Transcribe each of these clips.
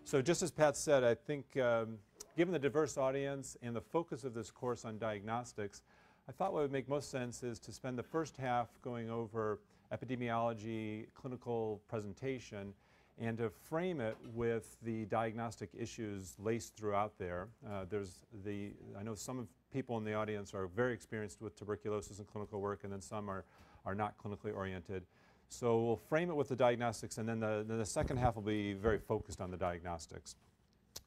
So just as Pat said, I think given the diverse audience and the focus of this course on diagnostics, I thought what would make most sense is to spend the first half going over epidemiology, clinical presentation, and to frame it with the diagnostic issues laced throughout there. I know some people in the audience are very experienced with tuberculosis and clinical work, and then some are not clinically oriented. So we'll frame it with the diagnostics, and then the second half will be very focused on the diagnostics.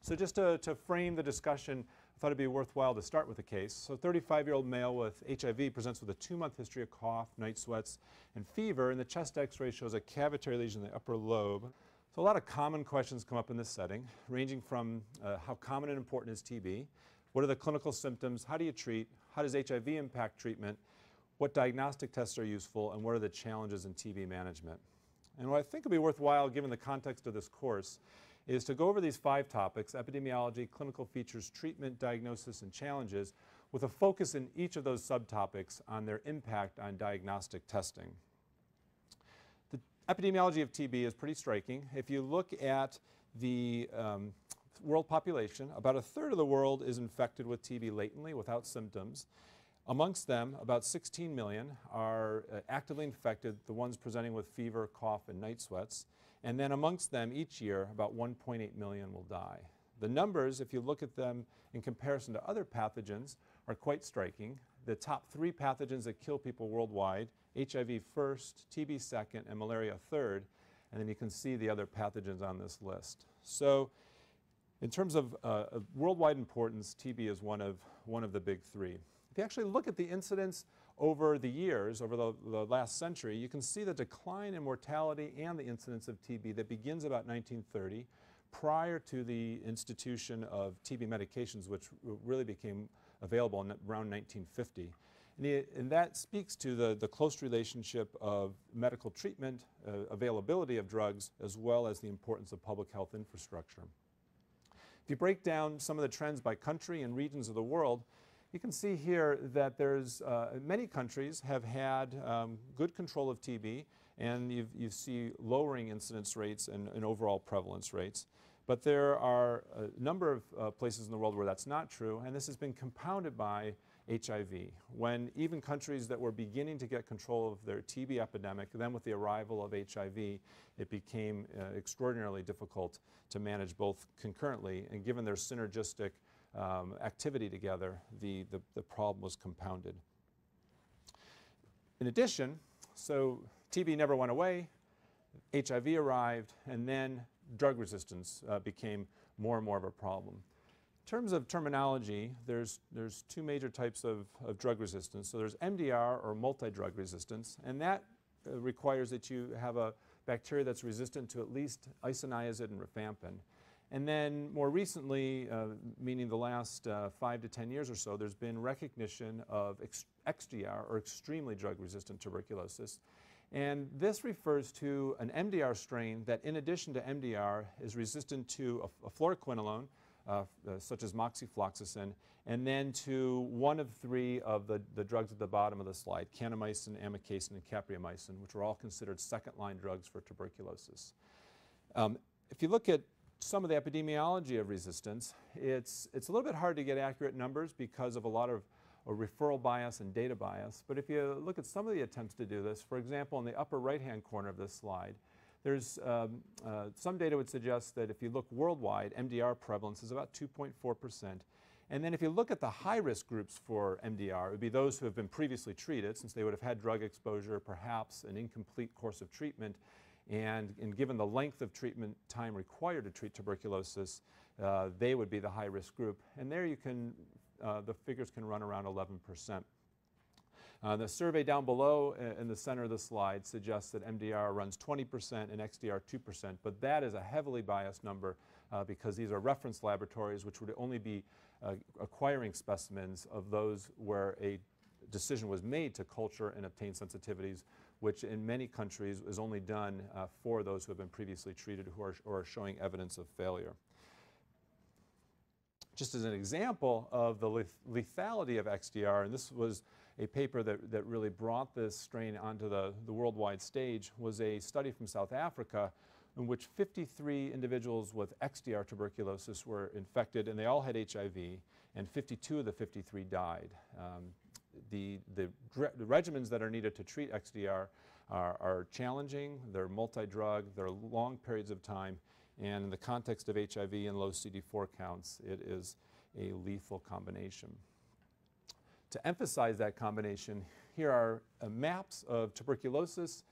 So just to frame the discussion, I thought it'd be worthwhile to start with a case. So a 35-year-old male with HIV presents with a 2-month history of cough, night sweats, and fever, and the chest x-ray shows a cavitary lesion in the upper lobe. So a lot of common questions come up in this setting, ranging from how common and important is TB, what are the clinical symptoms, how do you treat, how does HIV impact treatment, what diagnostic tests are useful, and what are the challenges in TB management. And what I think would be worthwhile, given the context of this course, is to go over these 5 topics: epidemiology, clinical features, treatment, diagnosis, and challenges, with a focus in each of those subtopics on their impact on diagnostic testing. The epidemiology of TB is pretty striking. If you look at the world population, about a third of the world is infected with TB latently without symptoms. Amongst them, about 16 million are actively infected, the ones presenting with fever, cough, and night sweats. And then amongst them, each year, about 1.8 million will die. The numbers, if you look at them in comparison to other pathogens, are quite striking. The top 3 pathogens that kill people worldwide: HIV first, TB second, and malaria third. And then you can see the other pathogens on this list. So in terms of worldwide importance, TB is one of the big 3. If you actually look at the incidence over the years, over the last century, you can see the decline in mortality and the incidence of TB that begins about 1930, prior to the institution of TB medications, which really became available around 1950. And that speaks to the close relationship of medical treatment, availability of drugs, as well as the importance of public health infrastructure. If you break down some of the trends by country and regions of the world, you can see here that there's many countries have had good control of TB, and you see lowering incidence rates and overall prevalence rates. But there are a number of places in the world where that's not true, and this has been compounded by HIV. When even countries that were beginning to get control of their TB epidemic, then with the arrival of HIV, it became extraordinarily difficult to manage both concurrently, and given their synergistic activity together, the problem was compounded. In addition, so TB never went away, HIV arrived, and then drug resistance became more and more of a problem. In terms of terminology, there's 2 major types of drug resistance. So there's MDR, or multi-drug resistance, and that requires that you have a bacteria that's resistant to at least isoniazid and rifampin. And then more recently, meaning the last 5 to 10 years or so, there's been recognition of XDR, or extremely drug-resistant tuberculosis. And this refers to an MDR strain that, in addition to MDR, is resistant to a fluoroquinolone, such as moxifloxacin, and then to one of 3 of the drugs at the bottom of the slide: kanamycin, amikacin, and capreomycin, which are all considered second-line drugs for tuberculosis. If you look at some of the epidemiology of resistance, it's a little bit hard to get accurate numbers because of a lot of referral bias and data bias. But if you look at some of the attempts to do this, for example, in the upper right-hand corner of this slide, there's some data would suggest that if you look worldwide, MDR prevalence is about 2.4%. And then if you look at the high-risk groups for MDR, it would be those who have been previously treated, since they would have had drug exposure, perhaps an incomplete course of treatment. And given the length of treatment time required to treat tuberculosis, they would be the high-risk group. And there you can, the figures can run around 11%. The survey down below in the center of the slide suggests that MDR runs 20% and XDR 2%, but that is a heavily biased number because these are reference laboratories which would only be acquiring specimens of those where a decision was made to culture and obtain sensitivities, which in many countries is only done for those who have been previously treated or are showing evidence of failure. Just as an example of the lethality of XDR, and this was a paper that really brought this strain onto the worldwide stage, was a study from South Africa in which 53 individuals with XDR tuberculosis were infected, and they all had HIV, and 52 of the 53 died. The regimens that are needed to treat XDR are challenging, they're multi-drug, they're long periods of time, and in the context of HIV and low CD4 counts, it is a lethal combination. To emphasize that combination, here are maps of tuberculosis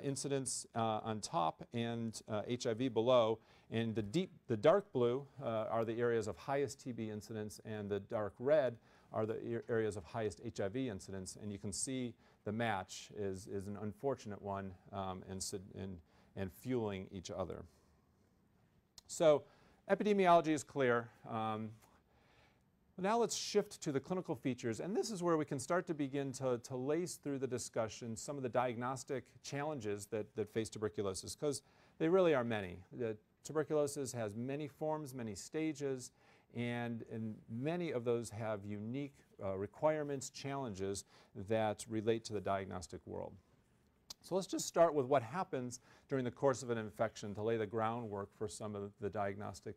incidence on top and HIV below, and the dark blue are the areas of highest TB incidence, and the dark red are the areas of highest HIV incidence, and you can see the match is an unfortunate one and fueling each other. So epidemiology is clear. Now let's shift to the clinical features, and this is where we can start to begin to lace through the discussion some of the diagnostic challenges that face tuberculosis, because they really are many. Tuberculosis has many forms, many stages, and many of those have unique requirements, challenges that relate to the diagnostic world. So let's just start with what happens during the course of an infection to lay the groundwork for some of the diagnostic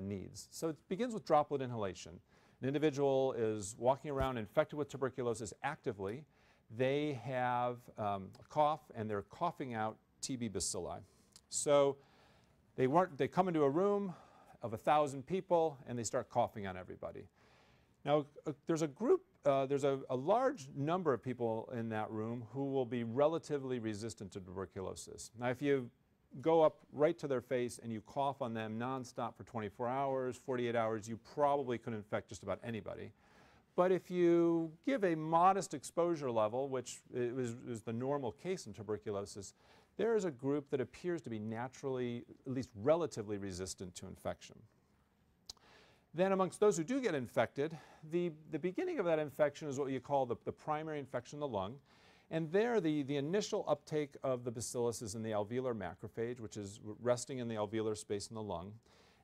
needs. So it begins with droplet inhalation. An individual is walking around infected with tuberculosis actively. They have a cough, and they're coughing out TB bacilli. So they come into a room of 1,000 people, and they start coughing on everybody. Now, there's a large number of people in that room who will be relatively resistant to tuberculosis. Now, if you go up right to their face and you cough on them nonstop for 24 hours, 48 hours, you probably could infect just about anybody. But if you give a modest exposure level, which is the normal case in tuberculosis, there is a group that appears to be naturally, at least relatively resistant to infection. Then amongst those who do get infected, the beginning of that infection is what you call the primary infection in the lung. And there, the initial uptake of the bacillus is in the alveolar macrophage, which is resting in the alveolar space in the lung.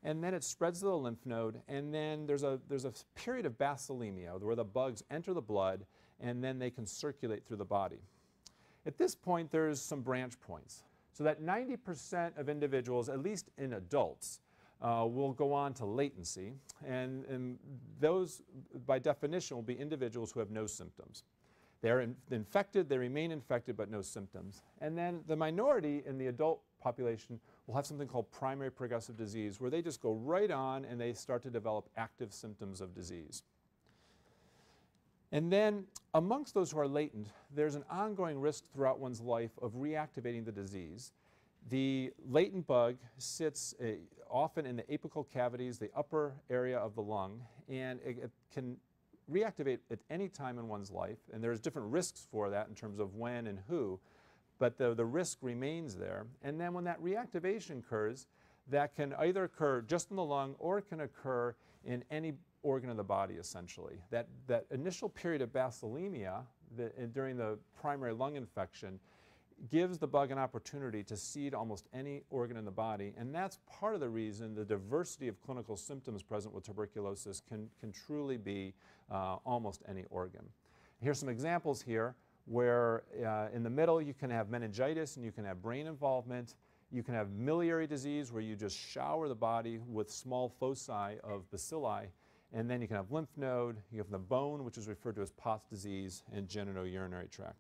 And then it spreads to the lymph node, and then there's a period of basilemia where the bugs enter the blood, and then they can circulate through the body. At this point, there's some branch points. So that 90% of individuals, at least in adults, will go on to latency, and those, by definition, will be individuals who have no symptoms. They're infected, they remain infected, but no symptoms. And then the minority in the adult population will have something called primary progressive disease, where they just go right on and they start to develop active symptoms of disease. And then amongst those who are latent, there's an ongoing risk throughout one's life of reactivating the disease. The latent bug sits often in the apical cavities, the upper area of the lung, and it can reactivate at any time in one's life, and there's different risks for that in terms of when and who, but the risk remains there. And then when that reactivation occurs, that can either occur just in the lung or it can occur in any organ of the body, essentially. That initial period of basilemia during the primary lung infection gives the bug an opportunity to seed almost any organ in the body, and that's part of the reason the diversity of clinical symptoms present with tuberculosis can truly be almost any organ. Here's some examples here where in the middle you can have meningitis and you can have brain involvement. You can have miliary disease where you just shower the body with small foci of bacilli, and then you can have lymph node, you have the bone, which is referred to as Pott's disease, and genitourinary tract.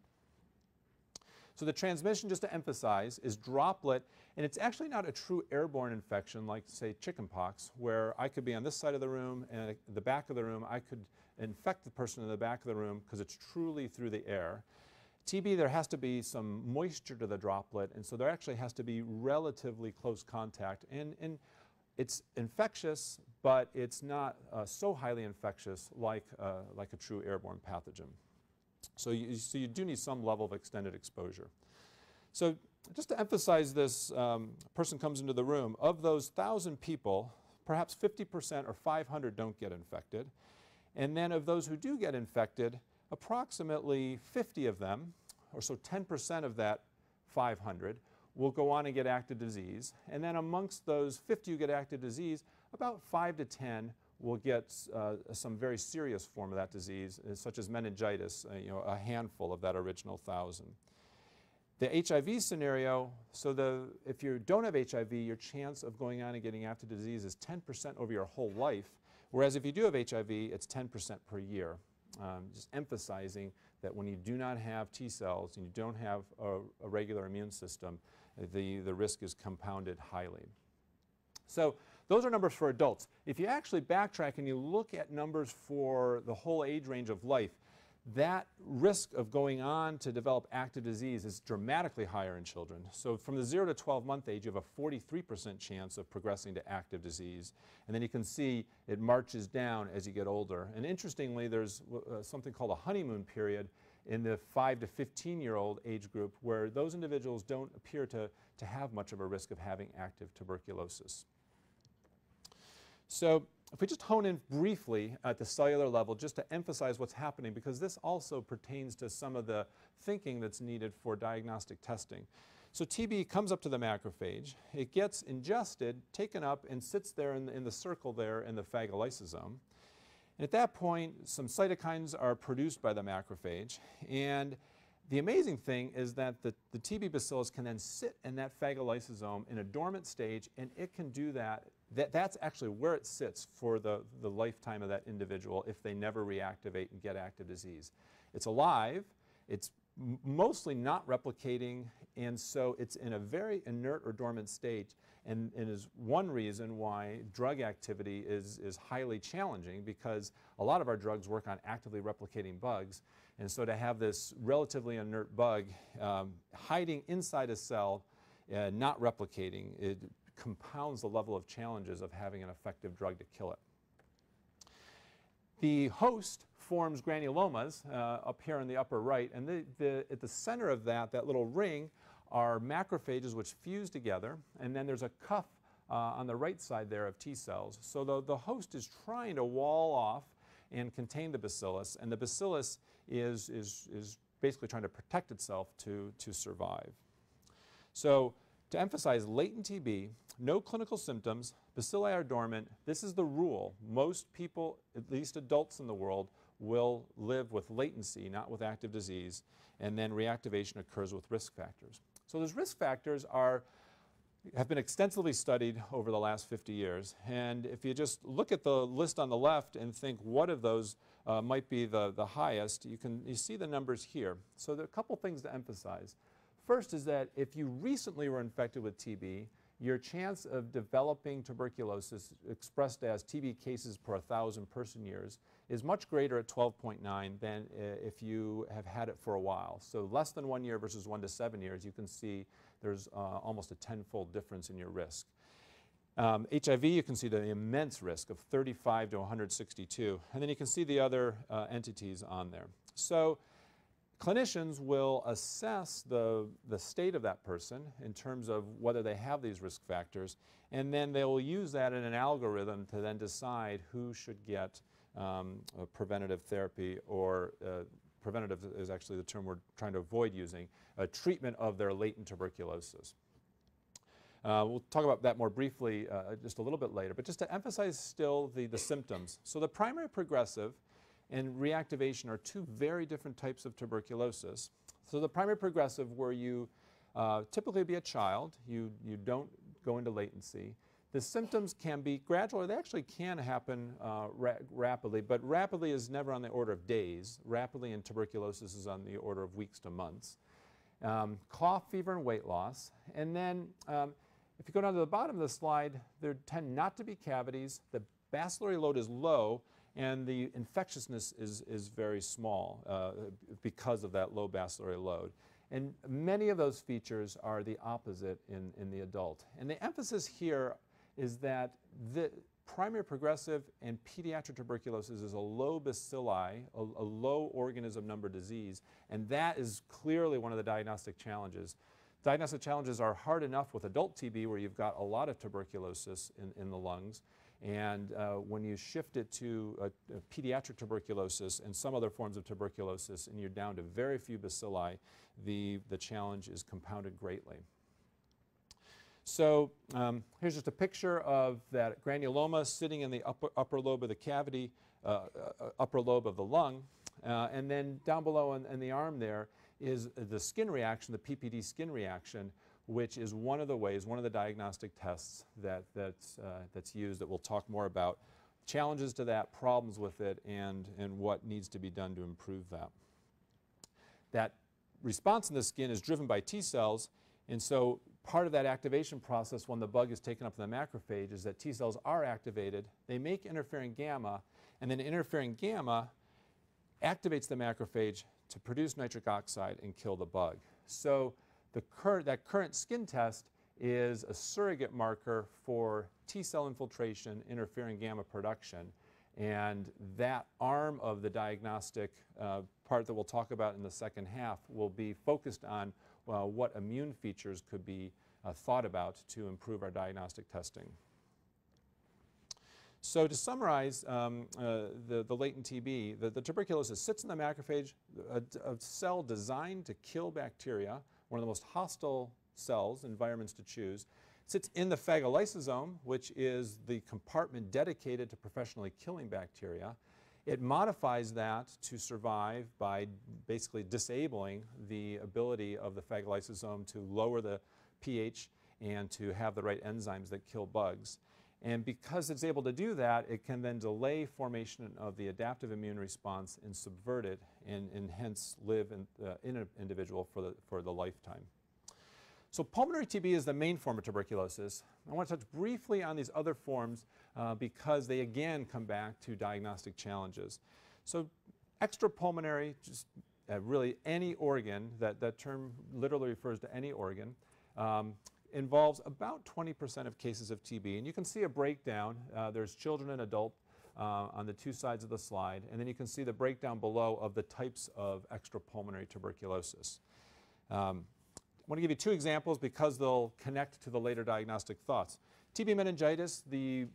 So the transmission, just to emphasize, is droplet, and it's actually not a true airborne infection like, say, chickenpox, where I could be on this side of the room and at the back of the room I could infect the person in the back of the room because it's truly through the air. TB, there has to be some moisture to the droplet, and so there actually has to be relatively close contact. And it's infectious, but it's not so highly infectious like a true airborne pathogen. So you do need some level of extended exposure. So just to emphasize this, person comes into the room. Of those 1,000 people, perhaps 50% or 500 don't get infected. And then of those who do get infected, approximately 50 of them, or so 10% of that 500, will go on and get active disease. And then amongst those 50 who get active disease, about 5 to 10 will get some very serious form of that disease, such as meningitis, a handful of that original 1,000. The HIV scenario, so if you don't have HIV, your chance of going on and getting active disease is 10% over your whole life, whereas if you do have HIV, it's 10% per year. Just emphasizing that when you do not have T cells and you don't have a regular immune system, the risk is compounded highly. So those are numbers for adults. If you actually backtrack and you look at numbers for the whole age range of life, that risk of going on to develop active disease is dramatically higher in children. So from the 0 to 12-month age, you have a 43% chance of progressing to active disease. And then you can see it marches down as you get older. And interestingly, there's something called a honeymoon period in the 5 to 15-year-old age group where those individuals don't appear to have much of a risk of having active tuberculosis. So if we just hone in briefly at the cellular level just to emphasize what's happening, because this also pertains to some of the thinking that's needed for diagnostic testing. So TB comes up to the macrophage, it gets ingested, taken up, and sits there in the circle there in the phagolysosome. And at that point, some cytokines are produced by the macrophage, and the amazing thing is that the TB bacillus can then sit in that phagolysosome in a dormant stage, and it can do that. That's actually where it sits for the lifetime of that individual if they never reactivate and get active disease. It's alive, it's mostly not replicating, and so it's in a very inert or dormant state, and is one reason why drug activity is highly challenging, because a lot of our drugs work on actively replicating bugs, and so to have this relatively inert bug hiding inside a cell, not replicating, it compounds the level of challenges of having an effective drug to kill it. The host forms granulomas up here in the upper right, and at the center of that little ring are macrophages which fuse together, and then there's a cuff on the right side there of T cells. So the host is trying to wall off and contain the bacillus, and the bacillus is basically trying to protect itself to survive. So to emphasize latent TB, no clinical symptoms, bacilli are dormant. This is the rule. Most people, at least adults in the world, will live with latency, not with active disease, and then reactivation occurs with risk factors. So those risk factors have been extensively studied over the last 50 years, and if you just look at the list on the left and think what of those might be the highest, you see the numbers here. So there are a couple things to emphasize. First is that if you recently were infected with TB, your chance of developing tuberculosis, expressed as TB cases per 1,000 person years, is much greater at 12.9 than if you have had it for a while. So less than 1 year versus 1 to 7 years, you can see there's almost a 10-fold difference in your risk. HIV, you can see the immense risk of 35 to 162, and then you can see the other entities on there. So clinicians will assess the state of that person in terms of whether they have these risk factors, and then they will use that in an algorithm to then decide who should get a preventative therapy, or preventative is actually the term we're trying to avoid using, a treatment of their latent tuberculosis. We'll talk about that more briefly just a little bit later, but just to emphasize still the symptoms. So the primary progressive and reactivation are two very different types of tuberculosis. So the primary progressive, where you typically be a child, you don't go into latency. The symptoms can be gradual, or they actually can happen rapidly, but rapidly is never on the order of days. Rapidly in tuberculosis is on the order of weeks to months. Cough, fever, and weight loss. And then if you go down to the bottom of the slide, there tend not to be cavities. The bacillary load is low, and the infectiousness is very small because of that low bacillary load. And many of those features are the opposite in the adult. And the emphasis here is that the primary progressive and pediatric tuberculosis is a low bacilli, a low organism number disease, and that is clearly one of the diagnostic challenges. Diagnostic challenges are hard enough with adult TB, where you've got a lot of tuberculosis in the lungs. And when you shift it to pediatric tuberculosis and some other forms of tuberculosis, and you're down to very few bacilli, the challenge is compounded greatly. So here's just a picture of that granuloma sitting in the upper lobe of the cavity, upper lobe of the lung. And then down below in the arm there is the skin reaction, the PPD skin reaction, which is one of the ways, one of the diagnostic tests that's used that we'll talk more about. Challenges to that, problems with it, and what needs to be done to improve that. That response in the skin is driven by T cells, and so part of that activation process when the bug is taken up in the macrophage is that T cells are activated, they make interferon gamma, and then interferon gamma activates the macrophage to produce nitric oxide and kill the bug. So that current skin test is a surrogate marker for T cell infiltration, interferon gamma production, and that arm of the diagnostic part that we'll talk about in the second half will be focused on what immune features could be thought about to improve our diagnostic testing. So to summarize the latent TB, the tuberculosis sits in the macrophage, a cell designed to kill bacteria, one of the most hostile cells, environments to choose. Sits in the phagolysosome, which is the compartment dedicated to professionally killing bacteria. It modifies that to survive by basically disabling the ability of the phagolysosome to lower the pH and to have the right enzymes that kill bugs. And because it's able to do that, it can then delay formation of the adaptive immune response and subvert it and hence live in an individual for the lifetime. So pulmonary TB is the main form of tuberculosis. I want to touch briefly on these other forms because they again come back to diagnostic challenges. So extrapulmonary, just really any organ, that term literally refers to any organ, involves about 20% of cases of TB. And you can see a breakdown. There's children and adult on the two sides of the slide. And then you can see the breakdown below of the types of extrapulmonary tuberculosis. I want to give you two examples because they'll connect to the later diagnostic thoughts. TB meningitis, the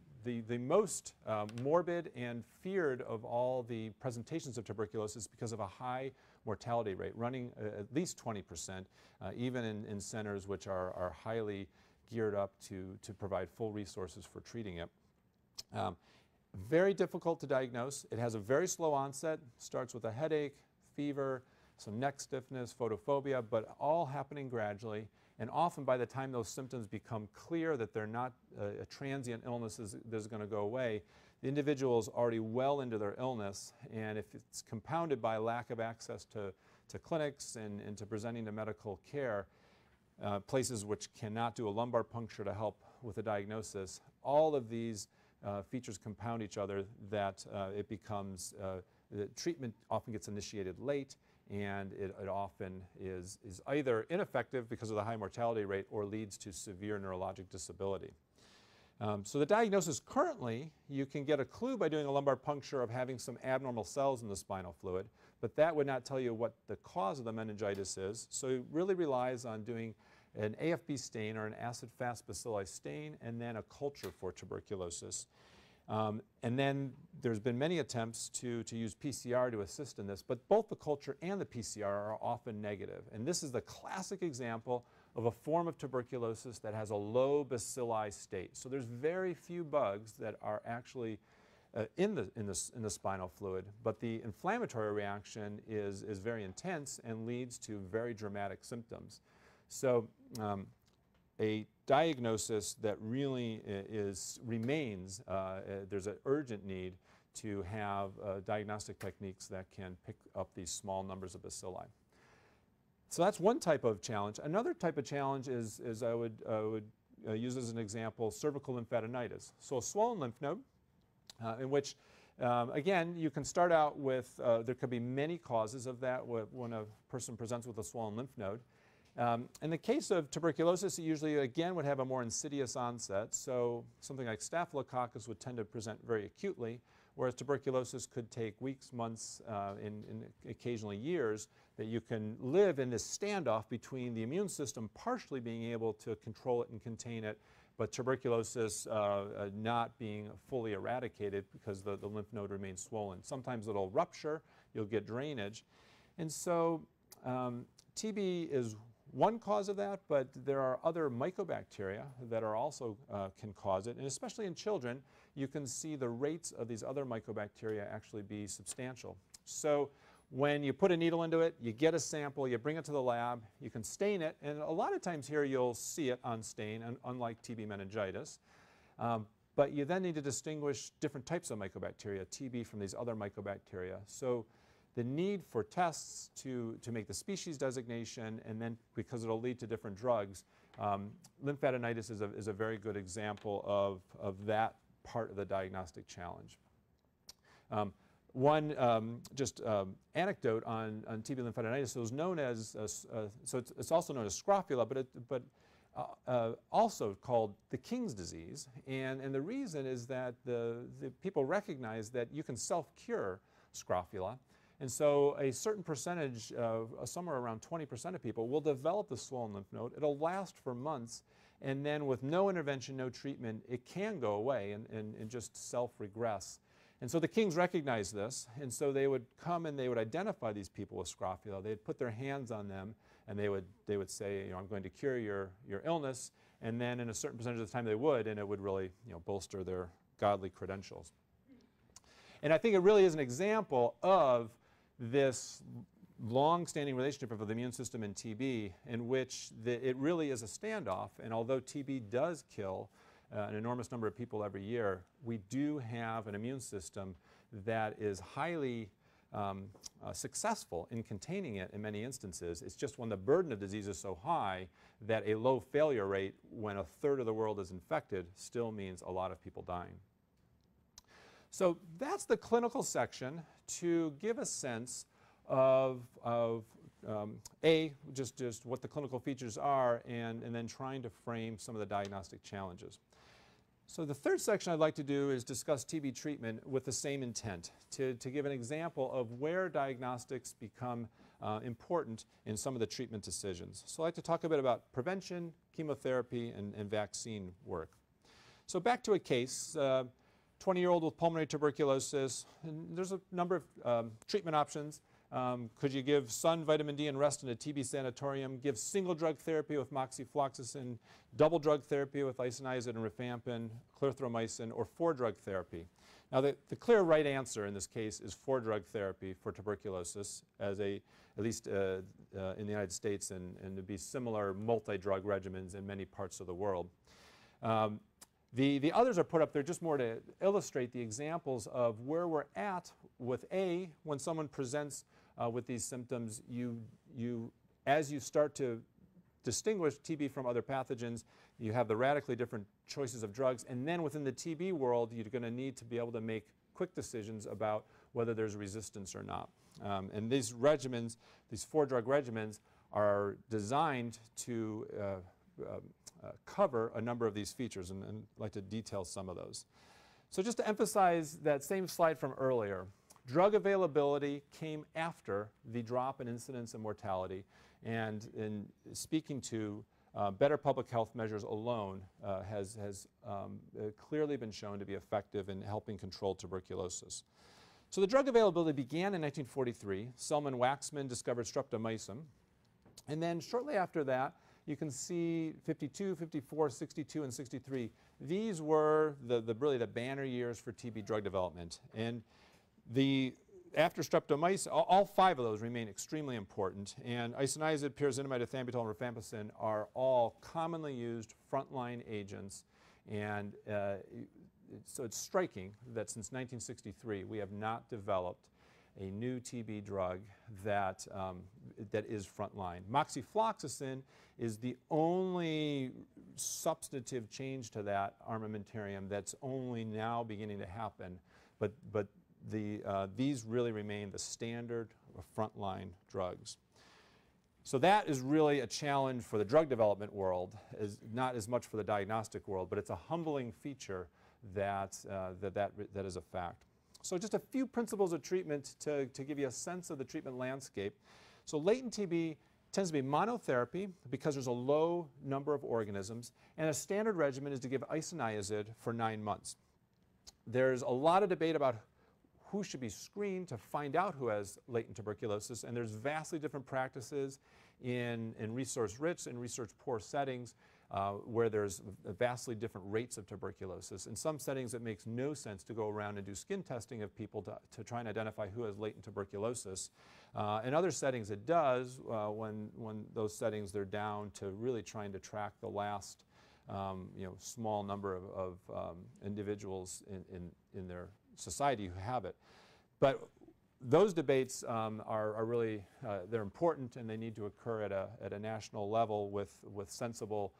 most morbid and feared of all the presentations of tuberculosis because of a high mortality rate, running at least 20%, even in centers which are highly geared up to provide full resources for treating it. Very difficult to diagnose. It has a very slow onset, starts with a headache, fever, some neck stiffness, photophobia, but all happening gradually. And often by the time those symptoms become clear that they're not a transient illness that's going to go away, the individual is already well into their illness. And if it's compounded by lack of access to clinics and to presenting to medical care, places which cannot do a lumbar puncture to help with a diagnosis, all of these features compound each other that it becomes, the treatment often gets initiated late, and it often is either ineffective because of the high mortality rate or leads to severe neurologic disability. So the diagnosis currently, you can get a clue by doing a lumbar puncture of having some abnormal cells in the spinal fluid, but that would not tell you what the cause of the meningitis is. So it really relies on doing an AFB stain or an acid-fast bacilli stain and then a culture for tuberculosis. And then there's been many attempts to use PCR to assist in this, but both the culture and the PCR are often negative. And this is the classic example of a form of tuberculosis that has a low bacilli state. So there's very few bugs that are actually in the spinal fluid, but the inflammatory reaction is very intense and leads to very dramatic symptoms. So a diagnosis that really remains, there's an urgent need to have diagnostic techniques that can pick up these small numbers of bacilli. So that's one type of challenge. Another type of challenge is I would use as an example cervical lymphadenitis. So a swollen lymph node in which, again, you can start out with, there could be many causes of that when a person presents with a swollen lymph node. In the case of tuberculosis, it usually, again, would have a more insidious onset. So something like staphylococcus would tend to present very acutely, whereas tuberculosis could take weeks, months, and occasionally years, that you can live in this standoff between the immune system partially being able to control it and contain it, but tuberculosis not being fully eradicated because the lymph node remains swollen. Sometimes it'll rupture, you'll get drainage. And so TB is one cause of that, but there are other mycobacteria that are also can cause it, and especially in children, you can see the rates of these other mycobacteria actually be substantial. So when you put a needle into it, you get a sample, you bring it to the lab, you can stain it, and a lot of times here you'll see it on stain, unlike TB meningitis. But you then need to distinguish different types of mycobacteria, TB from these other mycobacteria. So the need for tests to make the species designation, and then because it'll lead to different drugs, lymphadenitis is a very good example of that part of the diagnostic challenge. One anecdote on TB lymphadenitis, it was known as, so it's also known as scrofula, but also called the king's disease. And the reason is that the people recognize that you can self-cure scrofula. And so a certain percentage, somewhere around 20% of people, will develop the swollen lymph node. It'll last for months. And then with no intervention, no treatment, it can go away and just self-regress. And so the kings recognized this, and so they would come and they would identify these people with scrofula. They'd put their hands on them, and they would say, I'm going to cure your illness. And then in a certain percentage of the time they would, and it would really bolster their godly credentials. And I think it really is an example of this long-standing relationship of the immune system and TB, in which it really is a standoff. And although TB does kill an enormous number of people every year, we do have an immune system that is highly successful in containing it in many instances. It's just when the burden of disease is so high that a low failure rate when a third of the world is infected still means a lot of people dying. So that's the clinical section to give a sense of just what the clinical features are, and then trying to frame some of the diagnostic challenges. So the third section I'd like to do is discuss TB treatment with the same intent, to give an example of where diagnostics become important in some of the treatment decisions. So I'd like to talk a bit about prevention, chemotherapy, and vaccine work. So back to a case, 20-year-old with pulmonary tuberculosis, and there's a number of treatment options. Could you give sun, vitamin D, and rest in a TB sanatorium, give single drug therapy with moxifloxacin, double drug therapy with isoniazid and rifampin, clarithromycin, or 4-drug therapy? Now the clear right answer in this case is 4-drug therapy for tuberculosis, as at least in the United States, and to be similar multi-drug regimens in many parts of the world. The others are put up there just more to illustrate the examples of where we're at with when someone presents with these symptoms, as you start to distinguish TB from other pathogens, you have the radically different choices of drugs, and then within the TB world, you're going to need to be able to make quick decisions about whether there's resistance or not. And these regimens, these 4-drug regimens, are designed to cover a number of these features, and I'd like to detail some of those. So just to emphasize that same slide from earlier, drug availability came after the drop in incidence and mortality, and in speaking to better public health measures alone has clearly been shown to be effective in helping control tuberculosis. So the drug availability began in 1943. Selman Waxman discovered streptomycin, and then shortly after that, you can see 52, 54, 62, and 63. These were really the banner years for TB drug development. And after streptomycin, all 5 of those remain extremely important. And isoniazid, pyrazinamide, ethambutol, and rifampicin are all commonly used frontline agents. And so it's striking that since 1963, we have not developed a new TB drug that is frontline. Moxifloxacin is the only substantive change to that armamentarium that's only now beginning to happen, but these really remain the standard of frontline drugs. So that is really a challenge for the drug development world, not as much for the diagnostic world, but it's a humbling feature that is a fact. So just a few principles of treatment to give you a sense of the treatment landscape. So latent TB tends to be monotherapy because there's a low number of organisms, and a standard regimen is to give isoniazid for 9 months. There's a lot of debate about who should be screened to find out who has latent tuberculosis, and there's vastly different practices in resource-rich and resource-poor settings. where there's vastly different rates of tuberculosis. In some settings, it makes no sense to go around and do skin testing of people to try and identify who has latent tuberculosis. In other settings, it does. When those settings, they're down to really trying to track the last small number of individuals in their society who have it. But those debates are really, they're important, and they need to occur at a national level with sensible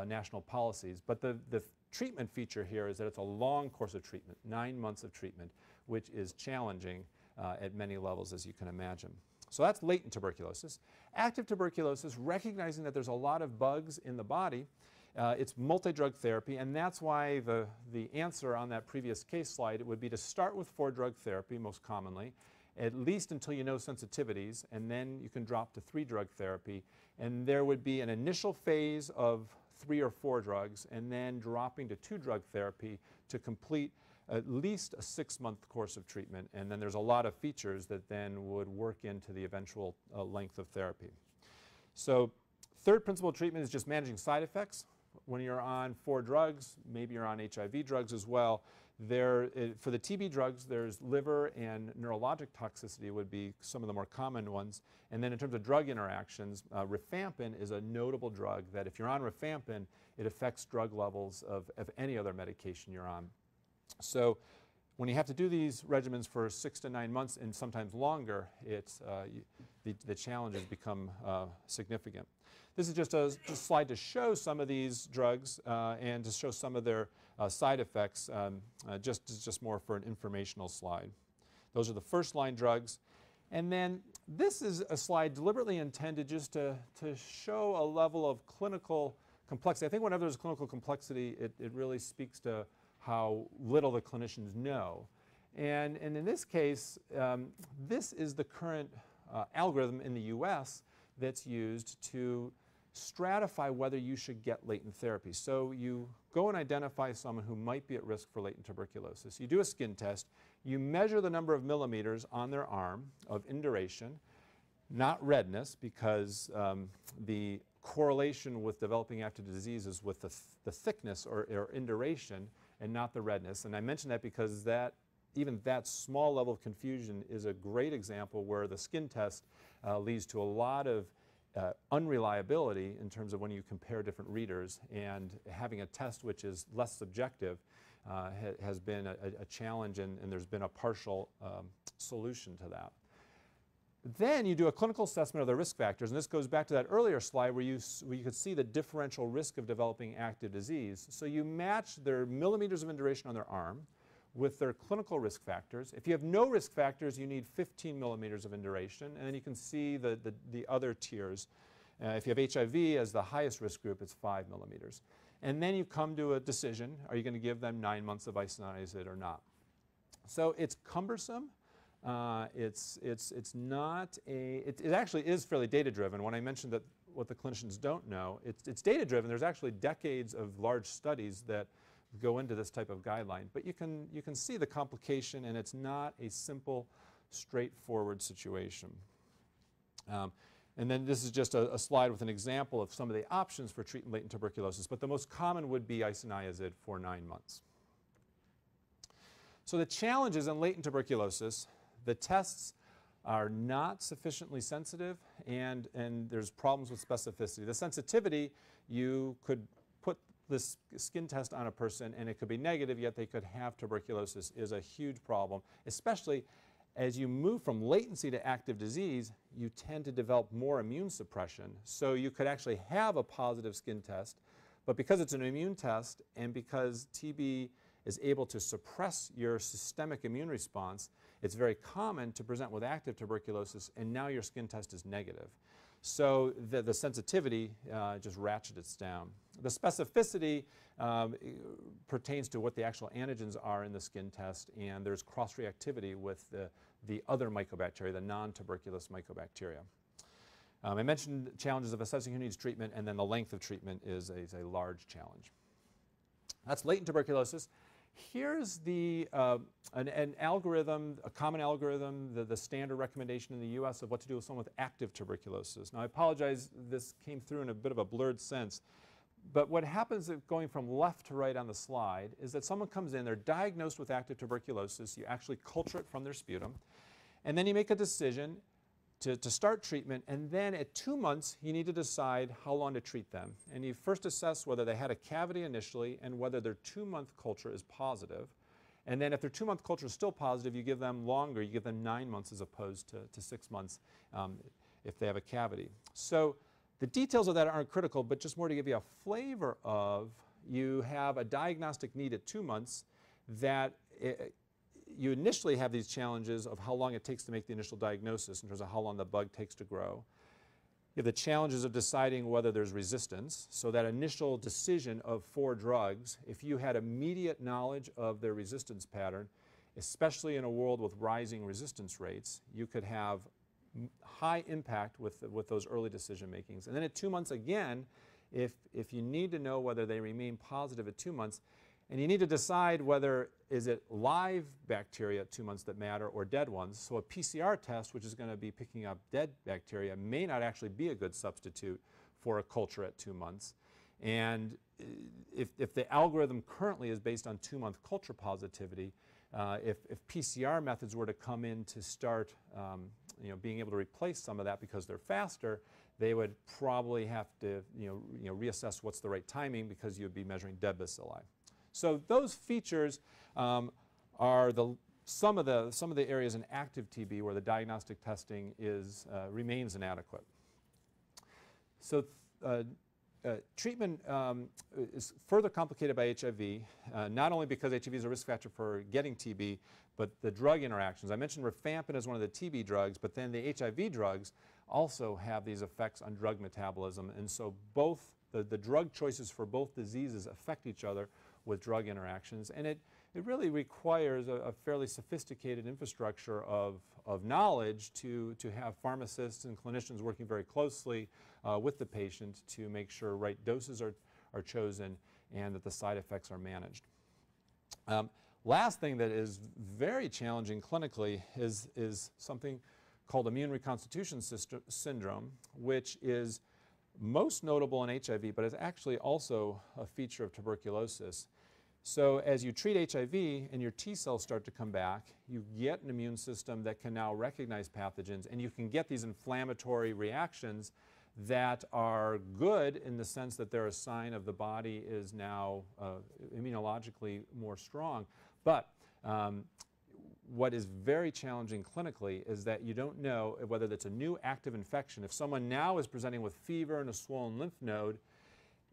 national policies. But the treatment feature here is that it's a long course of treatment, 9 months of treatment, which is challenging at many levels, as you can imagine. So that's latent tuberculosis. Active tuberculosis, recognizing that there's a lot of bugs in the body, it's multi-drug therapy, and that's why the answer on that previous case slide, it would be to start with 4-drug therapy most commonly, at least until you know sensitivities, and then you can drop to 3-drug therapy. And there would be an initial phase of 3 or 4 drugs, and then dropping to 2-drug therapy to complete at least a 6-month course of treatment. And then there's a lot of features that then would work into the eventual length of therapy. So third principle of treatment is just managing side effects. When you're on 4 drugs, maybe you're on HIV drugs as well, for the TB drugs, there's liver and neurologic toxicity would be some of the more common ones. And then in terms of drug interactions, rifampin is a notable drug that if you're on rifampin, it affects drug levels of any other medication you're on. So when you have to do these regimens for 6 to 9 months and sometimes longer, the challenges become significant. This is just a slide to show some of these drugs and to show some of their side effects, just more for an informational slide. Those are the first-line drugs. And then this is a slide deliberately intended just to show a level of clinical complexity. I think whenever there's clinical complexity, it really speaks to how little the clinicians know. And in this case, this is the current algorithm in the US that's used to stratify whether you should get latent therapy. So you go and identify someone who might be at risk for latent tuberculosis. You do a skin test. You measure the number of millimeters on their arm of induration, not redness, because the correlation with developing active disease is with the thickness or induration and not the redness. And I mention that because even that small level of confusion is a great example where the skin test leads to a lot of unreliability in terms of when you compare different readers, and having a test which is less subjective has been a challenge, and there's been a partial solution to that. Then you do a clinical assessment of the risk factors, and this goes back to that earlier slide where you could see the differential risk of developing active disease. So you match their millimeters of induration on their arm with their clinical risk factors. If you have no risk factors, you need 15 millimeters of induration, and then you can see the other tiers. If you have HIV as the highest risk group, it's 5 millimeters. And then you come to a decision: are you going to give them 9 months of isoniazid or not? So it's cumbersome. It's not it actually is fairly data-driven. When I mentioned that what the clinicians don't know, it's data-driven. There's actually decades of large studies that go into this type of guideline. But you can see the complication, and it's not a simple, straightforward situation. And then this is just a slide with an example of some of the options for treating latent tuberculosis. But the most common would be isoniazid for 9 months. So the challenges in latent tuberculosis: the tests are not sufficiently sensitive, and there's problems with specificity. The sensitivity, you could put this skin test on a person and it could be negative, yet they could have tuberculosis, is a huge problem, especially as you move from latency to active disease. You tend to develop more immune suppression. So you could actually have a positive skin test, but because it's an immune test and because TB is able to suppress your systemic immune response, it's very common to present with active tuberculosis, and now your skin test is negative. So the sensitivity just ratchets down. The specificity pertains to what the actual antigens are in the skin test, and there's cross-reactivity with the other mycobacteria, the non-tuberculous mycobacteria. I mentioned challenges of assessing who needs treatment, and then the length of treatment is a large challenge. That's latent tuberculosis. Here's an algorithm, a common algorithm, the standard recommendation in the US of what to do with someone with active tuberculosis. Now, I apologize, this came through in a bit of a blurred sense. But what happens going from left to right on the slide is that someone comes in, they're diagnosed with active tuberculosis, you actually culture it from their sputum, and then you make a decision to start treatment, and then at 2 months you need to decide how long to treat them. And you first assess whether they had a cavity initially and whether their 2-month culture is positive. And then if their 2-month culture is still positive, you give them longer, you give them 9 months as opposed to 6 months if they have a cavity. So the details of that aren't critical, but just more to give you a flavor of, you have a diagnostic need at 2 months that you initially have these challenges of how long it takes to make the initial diagnosis in terms of how long the bug takes to grow. You have the challenges of deciding whether there's resistance. So that initial decision of 4 drugs, if you had immediate knowledge of their resistance pattern, especially in a world with rising resistance rates, you could have high impact with those early decision makings. And then at 2 months again, if you need to know whether they remain positive at 2 months, and you need to decide whether is it live bacteria at 2 months that matter or dead ones. So a PCR test, which is going to be picking up dead bacteria, may not actually be a good substitute for a culture at 2 months. And if the algorithm currently is based on 2-month culture positivity, if PCR methods were to come in to start being able to replace some of that because they're faster, they would probably have to reassess what's the right timing because you'd be measuring dead bacilli. So those features are some of the areas in active TB where the diagnostic testing remains inadequate. So treatment is further complicated by HIV, not only because HIV is a risk factor for getting TB, but the drug interactions. I mentioned rifampin as one of the TB drugs, but then the HIV drugs also have these effects on drug metabolism, and so both the drug choices for both diseases affect each other with drug interactions, and it really requires a fairly sophisticated infrastructure of knowledge to have pharmacists and clinicians working very closely with the patient to make sure right doses are chosen and that the side effects are managed. Last thing that is very challenging clinically is something called immune reconstitution syndrome, which is most notable in HIV, but is actually also a feature of tuberculosis. So as you treat HIV and your T cells start to come back, you get an immune system that can now recognize pathogens, and you can get these inflammatory reactions that are good in the sense that they're a sign of the body is now immunologically more strong. But what is very challenging clinically is that you don't know whether that's a new active infection. If someone now is presenting with fever and a swollen lymph node,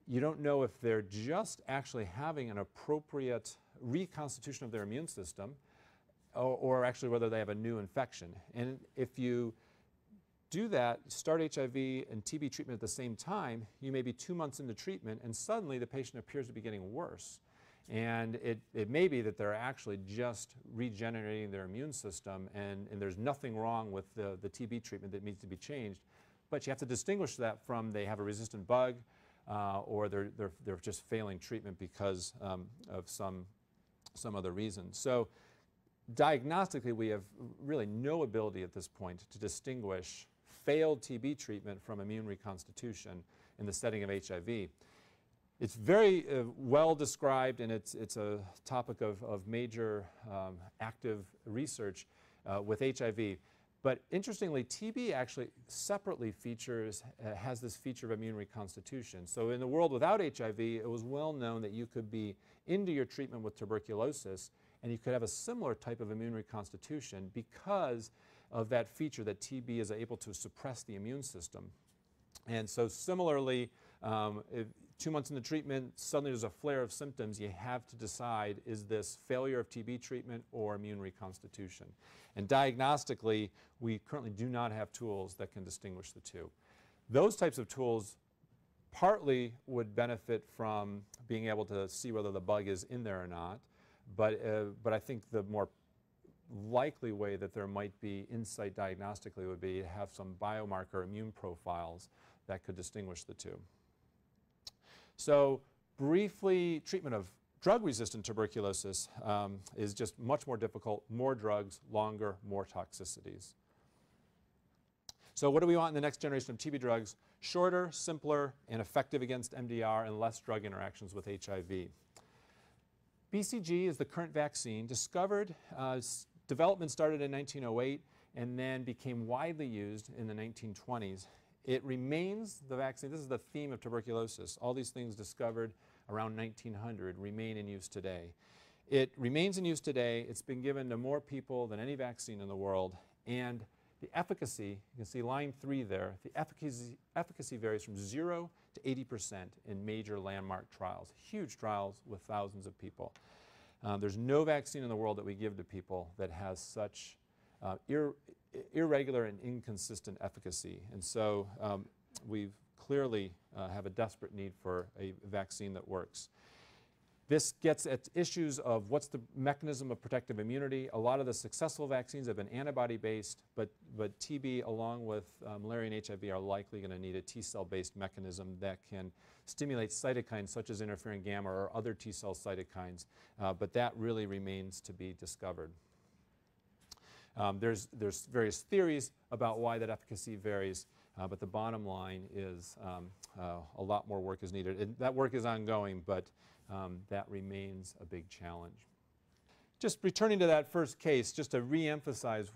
you don't know if they're just actually having an appropriate reconstitution of their immune system or actually whether they have a new infection. And if you do that, start HIV and TB treatment at the same time, you may be 2 months into treatment and suddenly the patient appears to be getting worse. And it may be that they're actually just regenerating their immune system and there's nothing wrong with the TB treatment that needs to be changed. But you have to distinguish that from they have a resistant bug or they're just failing treatment because of some other reason. So diagnostically, we have really no ability at this point to distinguish failed TB treatment from immune reconstitution in the setting of HIV. It's very well described, and it's a topic of major active research with HIV. But interestingly, TB actually separately has this feature of immune reconstitution. So in the world without HIV, it was well known that you could be into your treatment with tuberculosis and you could have a similar type of immune reconstitution because of that feature that TB is able to suppress the immune system. And so similarly, 2 months into treatment, suddenly there's a flare of symptoms. You have to decide, is this failure of TB treatment or immune reconstitution? And diagnostically, we currently do not have tools that can distinguish the two. Those types of tools partly would benefit from being able to see whether the bug is in there or not, but I think the more likely way that there might be insight diagnostically would be to have some biomarker immune profiles that could distinguish the two. So briefly, treatment of drug-resistant tuberculosis is just much more difficult, more drugs, longer, more toxicities. So what do we want in the next generation of TB drugs? Shorter, simpler, and effective against MDR and less drug interactions with HIV. BCG is the current vaccine, discovered, development started in 1908 and then became widely used in the 1920s. It remains the vaccine. This is the theme of tuberculosis. All these things discovered around 1900 remain in use today. It remains in use today. It's been given to more people than any vaccine in the world. And the efficacy, you can see line 3 there, the efficacy varies from 0 to 80% in major landmark trials, huge trials with thousands of people. There's no vaccine in the world that we give to people that has such irregular and inconsistent efficacy. And so we clearly have a desperate need for a vaccine that works. This gets at issues of what's the mechanism of protective immunity. A lot of the successful vaccines have been antibody-based, but TB along with malaria and HIV are likely going to need a T-cell-based mechanism that can stimulate cytokines such as interferon gamma or other T-cell cytokines, but that really remains to be discovered. There's various theories about why that efficacy varies, but the bottom line is a lot more work is needed. That work is ongoing, but that remains a big challenge. Just returning to that first case, just to re-emphasize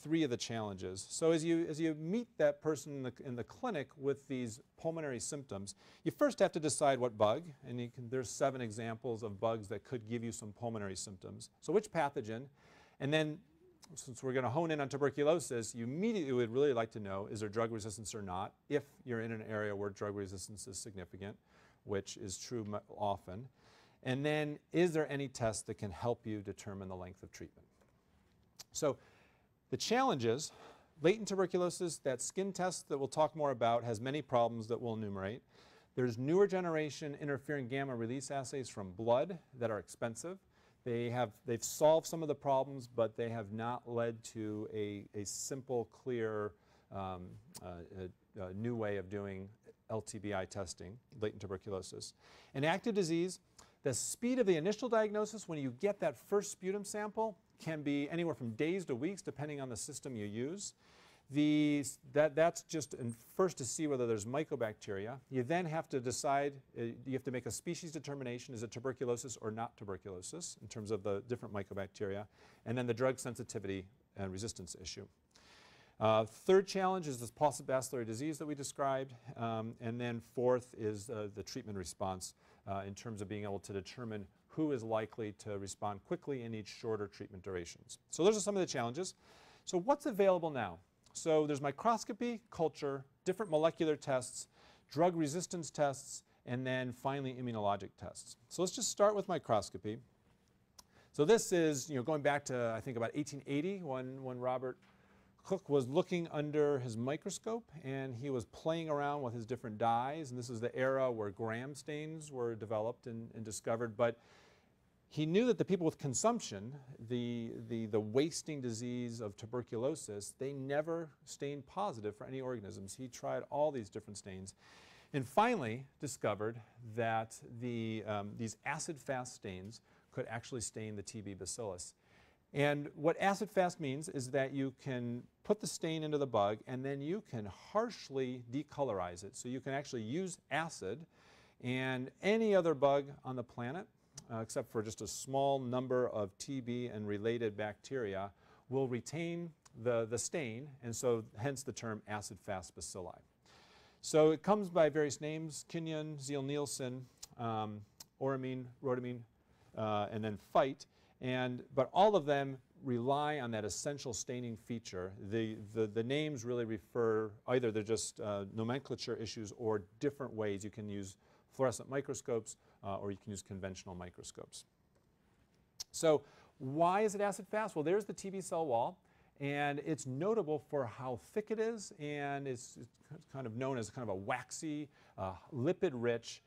3 of the challenges. So as you meet that person in the clinic with these pulmonary symptoms, you first have to decide what bug, and there's 7 examples of bugs that could give you some pulmonary symptoms. So which pathogen? And then, since we're going to hone in on tuberculosis, you immediately would really like to know, is there drug resistance or not, if you're in an area where drug resistance is significant, which is true often. And then, is there any test that can help you determine the length of treatment? So the challenges, latent tuberculosis, that skin test that we'll talk more about has many problems that we'll enumerate. There's newer generation interferon gamma release assays from blood that are expensive. They've solved some of the problems, but they have not led to a simple, clear, new way of doing LTBI testing, latent tuberculosis. In active disease, the speed of the initial diagnosis when you get that first sputum sample can be anywhere from days to weeks, depending on the system you use. That's just first to see whether there's mycobacteria. You then have to decide, you have to make a species determination, is it tuberculosis or not tuberculosis, in terms of the different mycobacteria, and then the drug sensitivity and resistance issue. Third challenge is this pulsed bacillary disease that we described, and then fourth is the treatment response in terms of being able to determine who is likely to respond quickly and need shorter treatment durations. So those are some of the challenges. So what's available now? So there's microscopy, culture, different molecular tests, drug resistance tests, and then finally immunologic tests. So let's just start with microscopy. So this is going back to, I think, about 1880 when Robert Cook was looking under his microscope and he was playing around with his different dyes, and this is the era where Gram stains were developed and discovered. But he knew that the people with consumption, the wasting disease of tuberculosis, they never stained positive for any organisms. He tried all these different stains and finally discovered that these acid-fast stains could actually stain the TB bacillus. And what acid-fast means is that you can put the stain into the bug and then you can harshly decolorize it. So you can actually use acid, and any other bug on the planet, except for just a small number of TB and related bacteria, will retain the stain, and so hence the term acid-fast bacilli. So it comes by various names: Kenyon, Zeal-Nielsen, Oramine, Rhodamine, and then Phyte. But all of them rely on that essential staining feature. The names really refer, either they're just nomenclature issues or different ways. You can use fluorescent microscopes or you can use conventional microscopes. So why is it acid-fast? Well, there's the TB cell wall, and it's notable for how thick it is, and it's kind of known as kind of a waxy, lipid-rich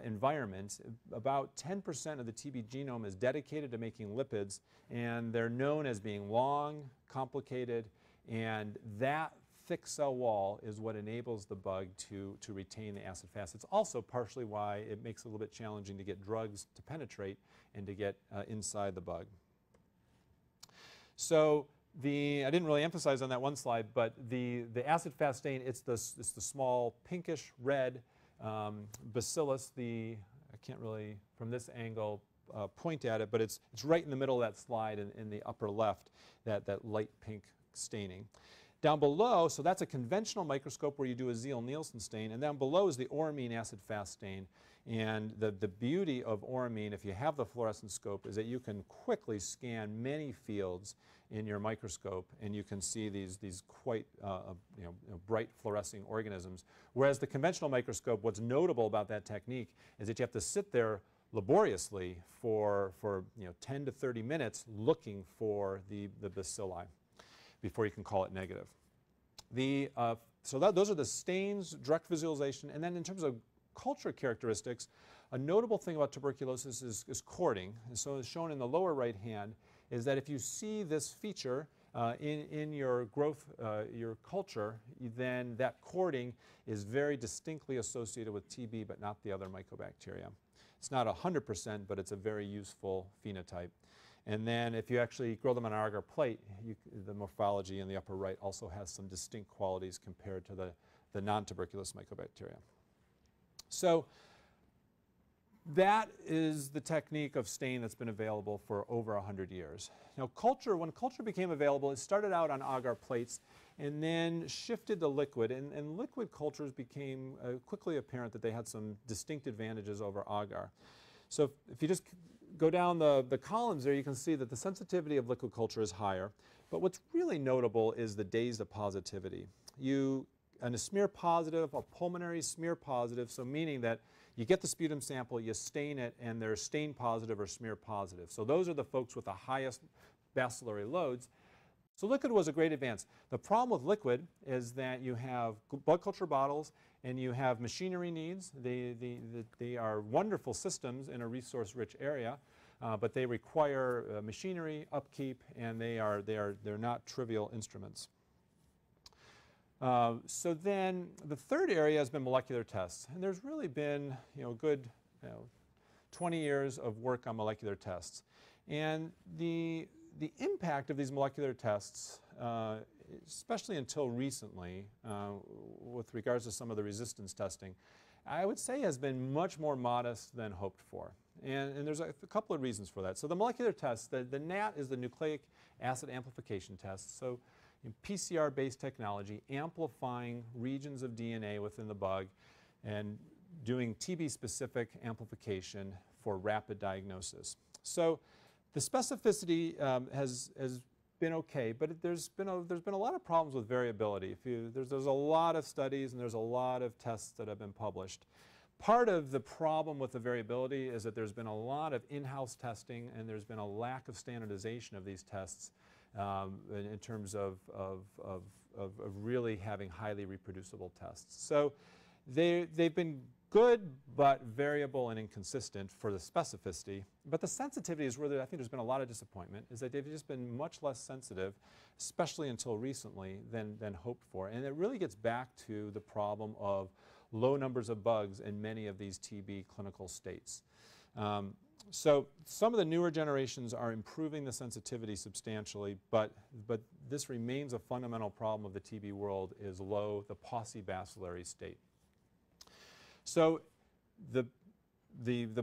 environment. About 10% of the TB genome is dedicated to making lipids, and they're known as being long, complicated, and that thick cell wall is what enables the bug to retain the acid-fast. It's also partially why it makes it a little bit challenging to get drugs to penetrate and to get inside the bug. So I didn't really emphasize on that one slide, but the acid-fast stain, it's the small pinkish red bacillus. I can't really, from this angle, point at it, but it's right in the middle of that slide in the upper left, that light pink staining. Down below, so that's a conventional microscope where you do a Zeil-Nielsen stain, and down below is the auramine acid-fast stain. And the beauty of auramine, if you have the fluorescent scope, is that you can quickly scan many fields in your microscope, and you can see these quite bright fluorescing organisms. Whereas the conventional microscope, what's notable about that technique is that you have to sit there laboriously for 10 to 30 minutes looking for the bacilli before you can call it negative. Those are the stains, direct visualization, and then in terms of culture characteristics, a notable thing about tuberculosis is cording. And so as shown in the lower right hand is that if you see this feature in your growth, your culture, then that cording is very distinctly associated with TB but not the other mycobacteria. It's not 100%, but it's a very useful phenotype. And then if you actually grow them on an agar plate, the morphology in the upper right also has some distinct qualities compared to the non-tuberculous mycobacteria. So that is the technique of stain that's been available for over 100 years. Now when culture became available, it started out on agar plates and then shifted to liquid. And liquid cultures became quickly apparent that they had some distinct advantages over agar. So if you just go down the columns there, you can see that the sensitivity of liquid culture is higher. But what's really notable is the days of positivity. And a smear positive, a pulmonary smear positive, so meaning that you get the sputum sample, you stain it, and they're stain positive or smear positive. So those are the folks with the highest bacillary loads. So liquid was a great advance. The problem with liquid is that you have blood culture bottles and you have machinery needs. They are wonderful systems in a resource-rich area, but they require machinery, upkeep, and they're not trivial instruments. So then the third area has been molecular tests, and there's really been a good 20 years of work on molecular tests. And the impact of these molecular tests, especially until recently, with regards to some of the resistance testing, I would say has been much more modest than hoped for. And there's a couple of reasons for that. So the molecular tests, the NAT is the nucleic acid amplification test. So in PCR-based technology, amplifying regions of DNA within the bug and doing TB-specific amplification for rapid diagnosis. So the specificity has been okay, but there's been a lot of problems with variability. There's a lot of studies and there's a lot of tests that have been published. Part of the problem with the variability is that there's been a lot of in-house testing and there's been a lack of standardization of these tests in terms of really having highly reproducible tests. So they've been good but variable and inconsistent for the specificity. But the sensitivity is where I think there's been a lot of disappointment, is that they've just been much less sensitive, especially until recently, than hoped for. And it really gets back to the problem of low numbers of bugs in many of these TB clinical states. So some of the newer generations are improving the sensitivity substantially, but this remains a fundamental problem of the TB world, is the paucibacillary state. So the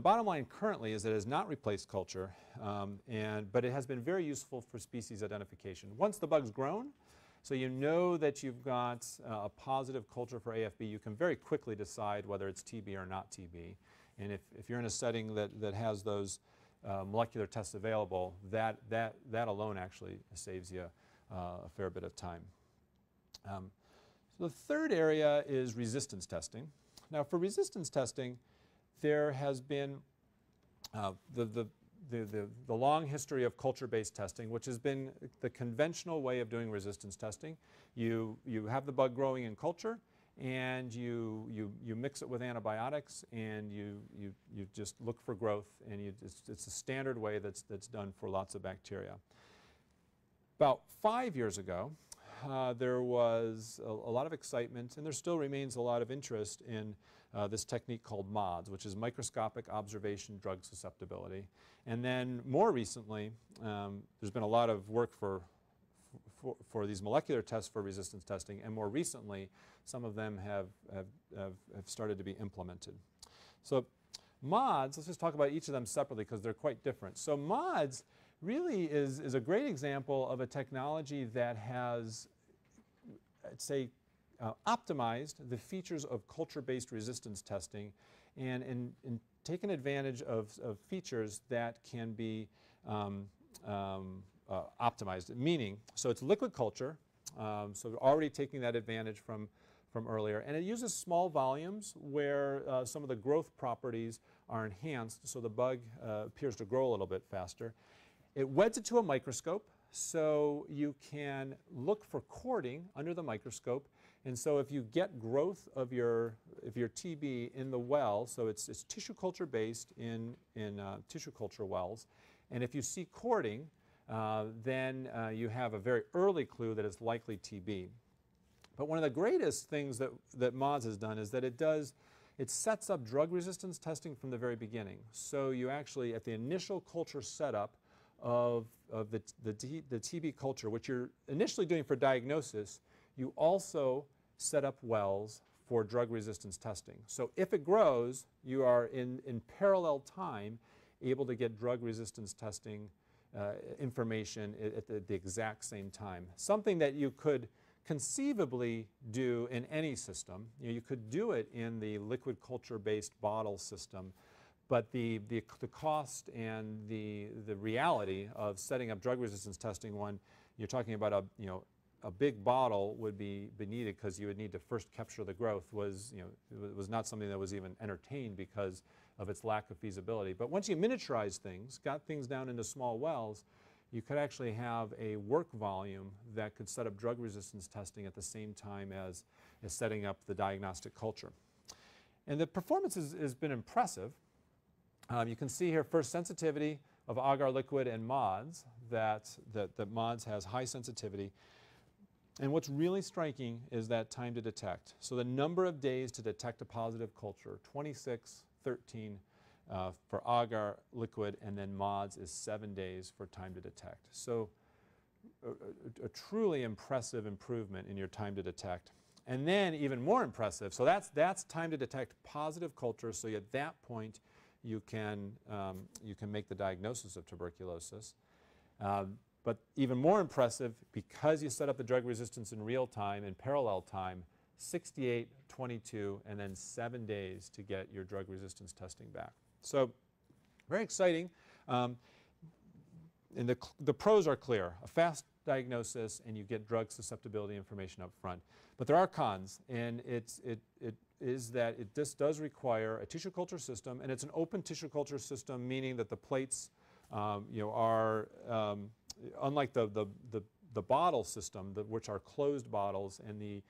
bottom line currently is that it has not replaced culture, but it has been very useful for species identification. Once the bug's grown, so you know that you've got a positive culture for AFB, you can very quickly decide whether it's TB or not TB. And if you're in a setting that has those molecular tests available, that alone actually saves you a fair bit of time. So the third area is resistance testing. Now for resistance testing, there has been the long history of culture-based testing, which has been the conventional way of doing resistance testing. You have the bug growing in culture, and you mix it with antibiotics, and you just look for growth, and it's a standard way that's done for lots of bacteria. About 5 years ago, there was a lot of excitement, and there still remains a lot of interest in this technique called MODS, which is microscopic observation drug susceptibility. And then more recently, there's been a lot of work for these molecular tests for resistance testing, and more recently, some of them have started to be implemented. So MODS, let's just talk about each of them separately because they're quite different. So MODS really is a great example of a technology that has, I'd say, optimized the features of culture-based resistance testing and taken advantage of features that can be optimized, meaning, so it's liquid culture, so we're already taking that advantage from earlier, and it uses small volumes where some of the growth properties are enhanced, so the bug appears to grow a little bit faster. It weds it to a microscope, so you can look for cording under the microscope, and so if you get growth of your TB in the well, so it's tissue culture based in tissue culture wells, and if you see cording, then you have a very early clue that it's likely TB. But one of the greatest things that MODS has done is that it sets up drug resistance testing from the very beginning. So you actually, at the initial culture setup of the TB culture, which you're initially doing for diagnosis, you also set up wells for drug resistance testing. So if it grows, you are in parallel time able to get drug resistance testing information at the exact same time. Something that you could conceivably do in any system. You could do it in the liquid culture-based bottle system, but the cost and the reality of setting up drug resistance testing, when you're talking about a big bottle would be needed because you would need to first capture the growth, was not something that was even entertained because of its lack of feasibility. But once you miniaturize things, got things down into small wells, you could actually have a work volume that could set up drug resistance testing at the same time as setting up the diagnostic culture. And the performance has been impressive. You can see here first sensitivity of agar liquid and MODS, that MODS has high sensitivity. And what's really striking is that time to detect. So the number of days to detect a positive culture, 26, 13 for agar liquid, and then MODS is 7 days for time to detect. So a truly impressive improvement in your time to detect. And then even more impressive, so that's time to detect positive culture, so at that point you can make the diagnosis of tuberculosis. But even more impressive, because you set up the drug resistance in real time, in parallel time, 68, 22, and then 7 days to get your drug resistance testing back. So very exciting. And the pros are clear. A fast diagnosis, and you get drug susceptibility information up front. But there are cons, and it is that this does require a tissue culture system, and it's an open tissue culture system, meaning that the plates are, unlike the bottle system, which are closed bottles, and the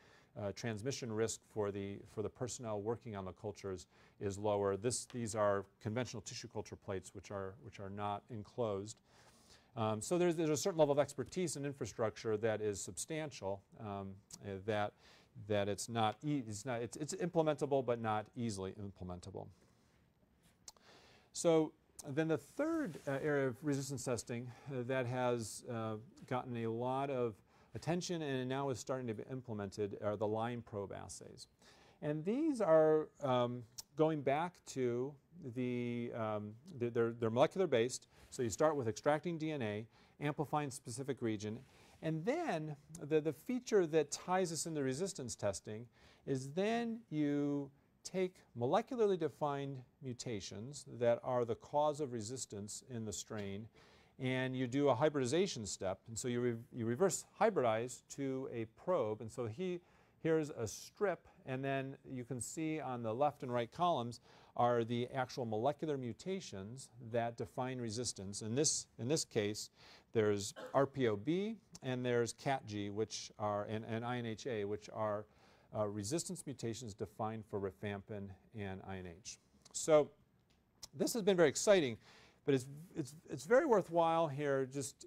transmission risk for the personnel working on the cultures is lower. These are conventional tissue culture plates, which are not enclosed. So there's a certain level of expertise and infrastructure that is substantial. That it's implementable, but not easily implementable. So then the third area of resistance testing that has gotten a lot of attention and now is starting to be implemented are the line probe assays. And these are going back to they're molecular based, so you start with extracting DNA, amplifying specific region, and then the feature that ties us into resistance testing is then you take molecularly defined mutations that are the cause of resistance in the strain, and you do a hybridization step, and so you reverse hybridize to a probe, and so here's a strip, and then you can see on the left and right columns are the actual molecular mutations that define resistance. In this case, there's RPOB and there's CATG, which are and INHA, which are resistance mutations defined for rifampin and INH. So this has been very exciting, but it's very worthwhile here just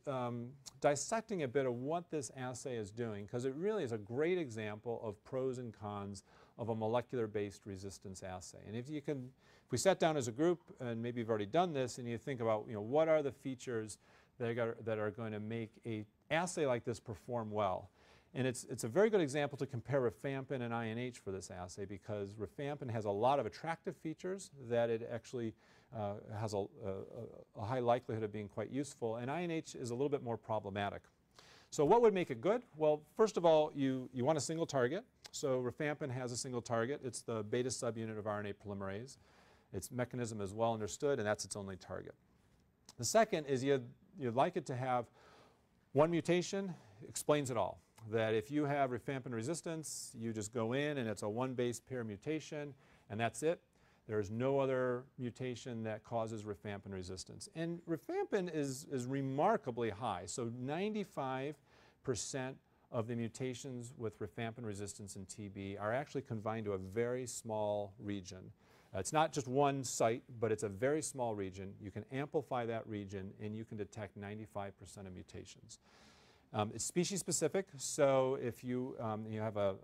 dissecting a bit of what this assay is doing, because it really is a great example of pros and cons of a molecular-based resistance assay. And if we sat down as a group, and maybe you've already done this, and you think about what are the features that are going to make a assay like this perform well? And it's a very good example to compare rifampin and INH for this assay, because rifampin has a lot of attractive features that it actually has a high likelihood of being quite useful, and INH is a little bit more problematic. So what would make it good? Well, first of all, you want a single target. So rifampin has a single target. It's the beta subunit of RNA polymerase. Its mechanism is well understood, and that's its only target. The second is you'd like it to have one mutation, explains it all. That if you have rifampin resistance, you just go in and it's a one base pair mutation, and that's it. There's no other mutation that causes rifampin resistance. And rifampin is remarkably high. So 95% of the mutations with rifampin resistance in TB are actually confined to a very small region. It's not just one site, but it's a very small region. You can amplify that region, and you can detect 95% of mutations. It's species specific, so if you have a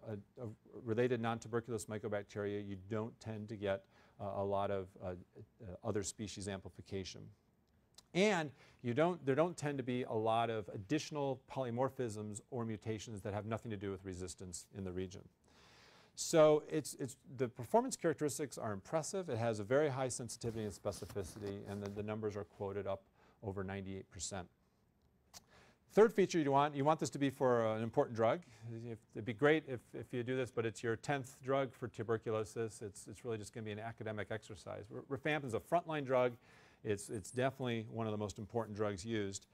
related non-tuberculous mycobacteria, you don't tend to get a lot of other species amplification. And there don't tend to be a lot of additional polymorphisms or mutations that have nothing to do with resistance in the region. So the performance characteristics are impressive. It has a very high sensitivity and specificity, and the numbers are quoted up over 98%. Third feature you want this to be for an important drug. It'd be great if you do this, but it's your 10th drug for tuberculosis. It's really just going to be an academic exercise. Rifampin is a frontline drug. It's definitely one of the most important drugs used.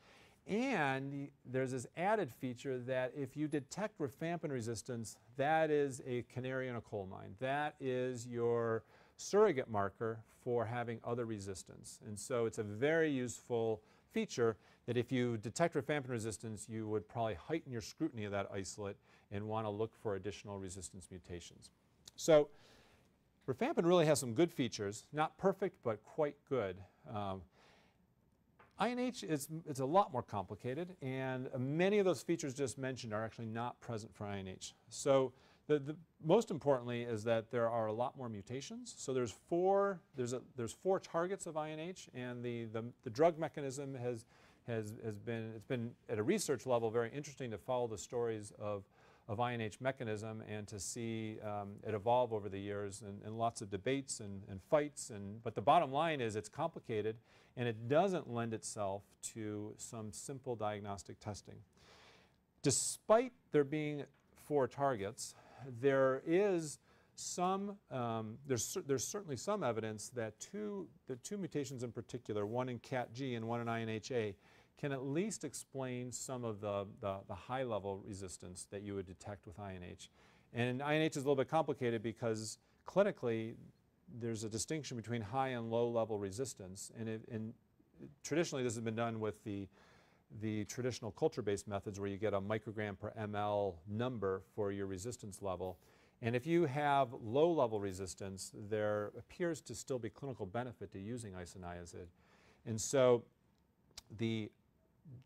And there's this added feature that if you detect rifampin resistance, that is a canary in a coal mine. That is your surrogate marker for having other resistance. And so it's a very useful feature that if you detect rifampin resistance, you would probably heighten your scrutiny of that isolate and want to look for additional resistance mutations. So rifampin really has some good features, not perfect, but quite good. INH it's a lot more complicated, and many of those features just mentioned are actually not present for INH. So most importantly is that there are a lot more mutations. So there's four targets of INH, and the drug mechanism has been at a research level very interesting to follow the stories of INH mechanism and to see it evolve over the years, and lots of debates and fights. But the bottom line is it's complicated, and it doesn't lend itself to some simple diagnostic testing. Despite there being 4 targets, there is there's certainly some evidence that the two mutations in particular, one in CAT-G and one in INHA, can at least explain some of the high-level resistance that you would detect with INH. And INH is a little bit complicated because clinically there's a distinction between high and low-level resistance. And traditionally this has been done with the traditional culture-based methods where you get a microgram per ml number for your resistance level. And if you have low-level resistance, there appears to still be clinical benefit to using isoniazid. And so the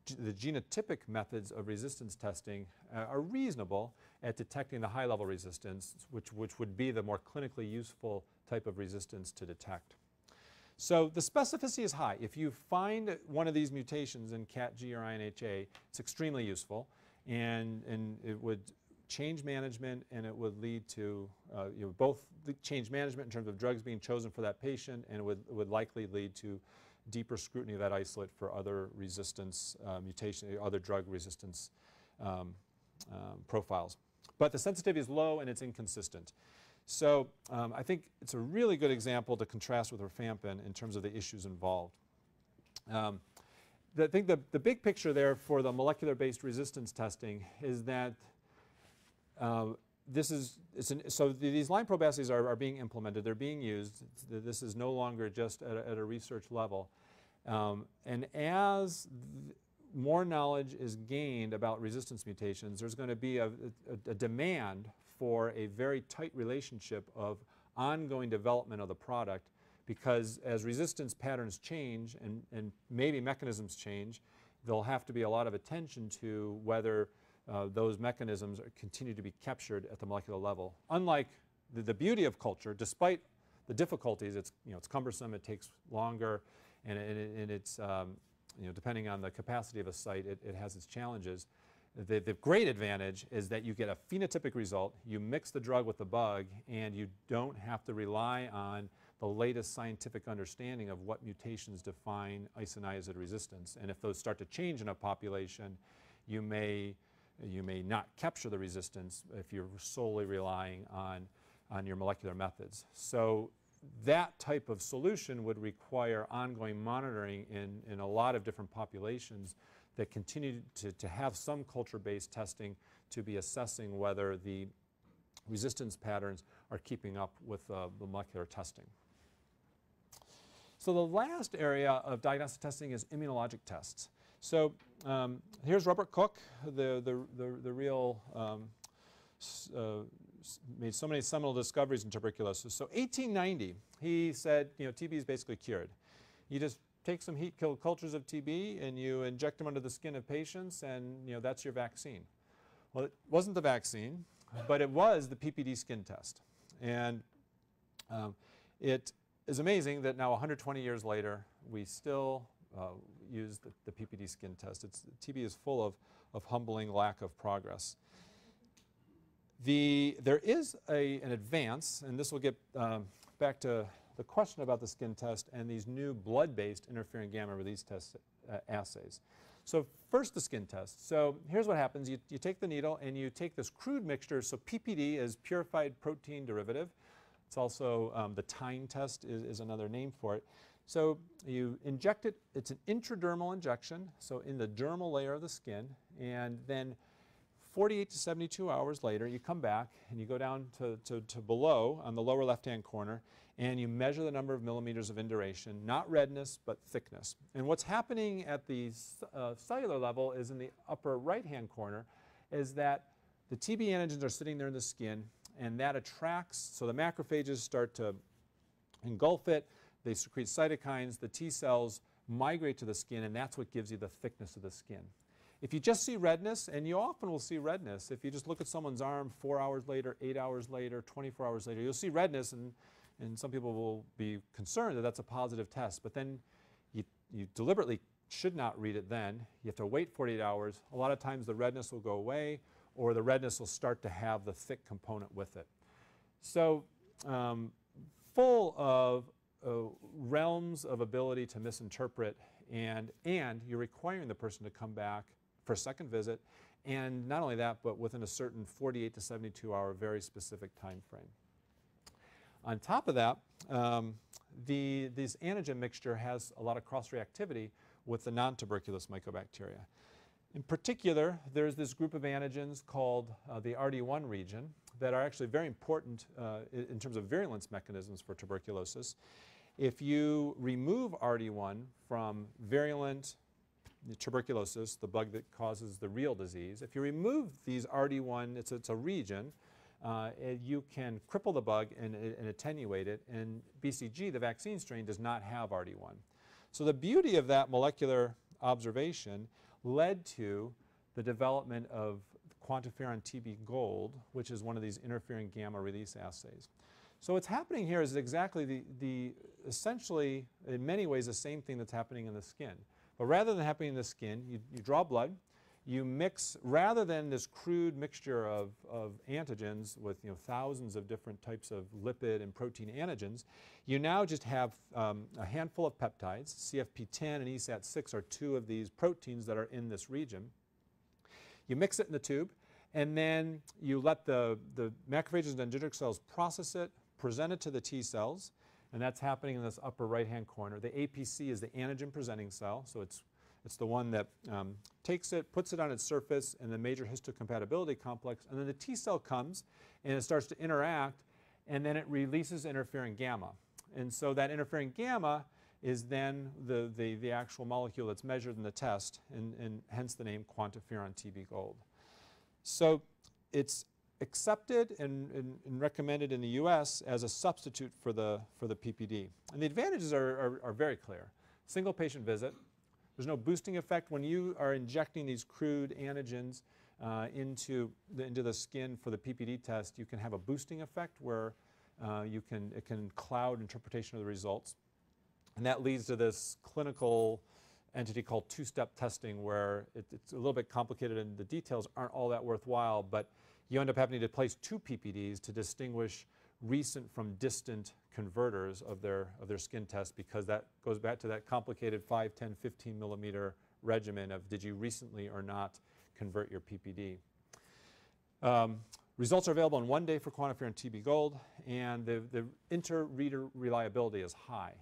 genotypic methods of resistance testing are reasonable at detecting the high-level resistance, which would be the more clinically useful type of resistance to detect. So the specificity is high. If you find one of these mutations in CAT-G or INHA, it's extremely useful, and it would change management, and it would lead to both change management in terms of drugs being chosen for that patient, and it would likely lead to deeper scrutiny of that isolate for other resistance other drug resistance profiles. But the sensitivity is low and it's inconsistent. So I think it's a really good example to contrast with rifampin in terms of the issues involved. I think the big picture there for the molecular-based resistance testing is that so these line probe assays are being implemented, they're being used. This is no longer just at a research level. And as more knowledge is gained about resistance mutations, there's going to be a demand for a very tight relationship of ongoing development of the product, because as resistance patterns change and maybe mechanisms change, there'll have to be a lot of attention to whether those mechanisms continue to be captured at the molecular level. Unlike the beauty of culture, despite the difficulties, it's cumbersome, it takes longer, and it's depending on the capacity of a site, it has its challenges. The great advantage is that you get a phenotypic result, you mix the drug with the bug, and you don't have to rely on the latest scientific understanding of what mutations define isoniazid resistance. And if those start to change in a population, you may not capture the resistance if you're solely relying on your molecular methods. So that type of solution would require ongoing monitoring in a lot of different populations that continue to have some culture-based testing to be assessing whether the resistance patterns are keeping up with the molecular testing. So the last area of diagnostic testing is immunologic tests. So here's Robert Koch, the real made so many seminal discoveries in tuberculosis. So 1890, he said, TB is basically cured. You just take some heat-killed cultures of TB and you inject them under the skin of patients, and that's your vaccine. Well, it wasn't the vaccine, but it was the PPD skin test. And it is amazing that now 120 years later, we still use the PPD skin test. TB is full of humbling lack of progress. There is an advance, and this will get back to the question about the skin test and these new blood-based interferon gamma release test assays. So first, the skin test. So here's what happens. You take the needle and you take this crude mixture. So PPD is purified protein derivative. It's also the Tyne test is another name for it. So you inject it. It's an intradermal injection, so in the dermal layer of the skin. And then 48 to 72 hours later, you come back and you go down to below on the lower left-hand corner, and you measure the number of millimeters of induration, not redness, but thickness. And what's happening at the cellular level is in the upper right-hand corner, is that the TB antigens are sitting there in the skin, and that attracts, so the macrophages start to engulf it, they secrete cytokines, the T cells migrate to the skin, and that's what gives you the thickness of the skin. If you just see redness, and you often will see redness, if you just look at someone's arm 4 hours later, 8 hours later, 24 hours later, you'll see redness, and some people will be concerned that that's a positive test. But then you deliberately should not read it then. You have to wait 48 hours. A lot of times the redness will go away, or the redness will start to have the thick component with it. So full of realms of ability to misinterpret, and you're requiring the person to come back for a second visit, and not only that, but within a certain 48 to 72 hour very specific time frame. On top of that, this antigen mixture has a lot of cross-reactivity with the non-tuberculous mycobacteria. In particular, there's this group of antigens called the RD1 region that are actually very important in terms of virulence mechanisms for tuberculosis. If you remove RD1 from virulent tuberculosis, the bug that causes the real disease, if you remove these RD1, it's a region, you can cripple the bug and attenuate it, and BCG, the vaccine strain, does not have RD1. So the beauty of that molecular observation led to the development of quantiferon TB Gold, which is one of these interferon gamma release assays. So what's happening here is exactly essentially, in many ways, the same thing that's happening in the skin. But rather than happening in the skin, you draw blood, you mix, rather than this crude mixture of antigens with thousands of different types of lipid and protein antigens, you now just have a handful of peptides. CFP10 and ESAT6 are two of these proteins that are in this region. You mix it in the tube, and then you let the macrophages and dendritic cells process it, present it to the T cells, and that's happening in this upper right-hand corner. The APC is the antigen-presenting cell, so it's the one that takes it, puts it on its surface in the major histocompatibility complex, and then the T cell comes and it starts to interact, and then it releases interferon gamma. And so that interferon gamma is then the actual molecule that's measured in the test, and hence the name quantiferon TB Gold. So it's accepted and recommended in the US as a substitute for the PPD. And the advantages are very clear. Single patient visit. There's no boosting effect. When you are injecting these crude antigens into the skin for the PPD test, you can have a boosting effect where it can cloud interpretation of the results. And that leads to this clinical entity called two-step testing, where it's a little bit complicated and the details aren't all that worthwhile, but you end up having to place two PPDs to distinguish recent from distant converters of their skin test, because that goes back to that complicated 5, 10, 15 millimeter regimen of did you recently or not convert your PPD. Results are available in 1 day for quantiferin TB Gold, and the inter-reader reliability is high.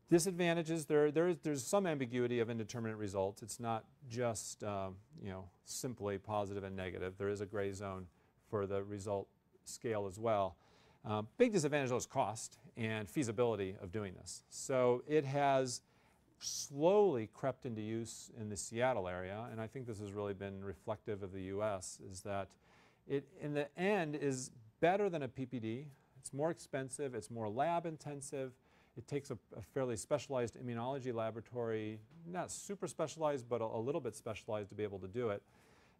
Disadvantages, there's some ambiguity of indeterminate results. It's not just simply positive and negative. There is a gray zone for the result scale as well. Big disadvantage though is cost and feasibility of doing this. So it has slowly crept into use in the Seattle area, and I think this has really been reflective of the US, is that it in the end is better than a PPD. It's more expensive, it's more lab intensive. It takes a fairly specialized immunology laboratory, not super specialized, but a little bit specialized to be able to do it.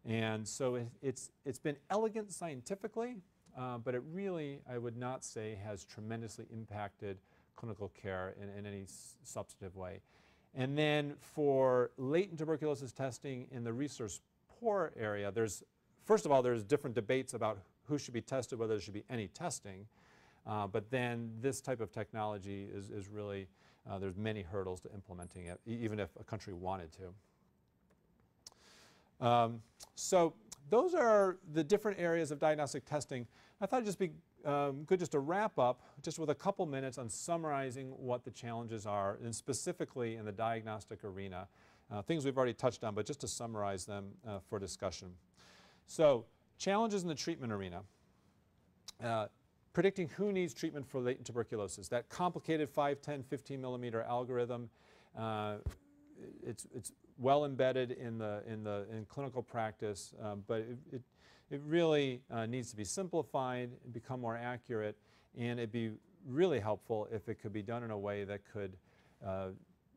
And so it's been elegant scientifically, but it really, I would not say, has tremendously impacted clinical care in any substantive way. And then for latent tuberculosis testing in the resource poor area, first of all, there's different debates about who should be tested, whether there should be any testing. But then this type of technology is really, there's many hurdles to implementing it, even if a country wanted to. So those are the different areas of diagnostic testing. I thought it'd just be good just to wrap up just with a couple minutes on summarizing what the challenges are, and specifically in the diagnostic arena. Things we've already touched on, but just to summarize them for discussion. So challenges in the treatment arena. Predicting who needs treatment for latent tuberculosis. That complicated 5, 10, 15 millimeter algorithm, it's well embedded in clinical practice, but it really needs to be simplified and become more accurate, and it'd be really helpful if it could be done in a way that could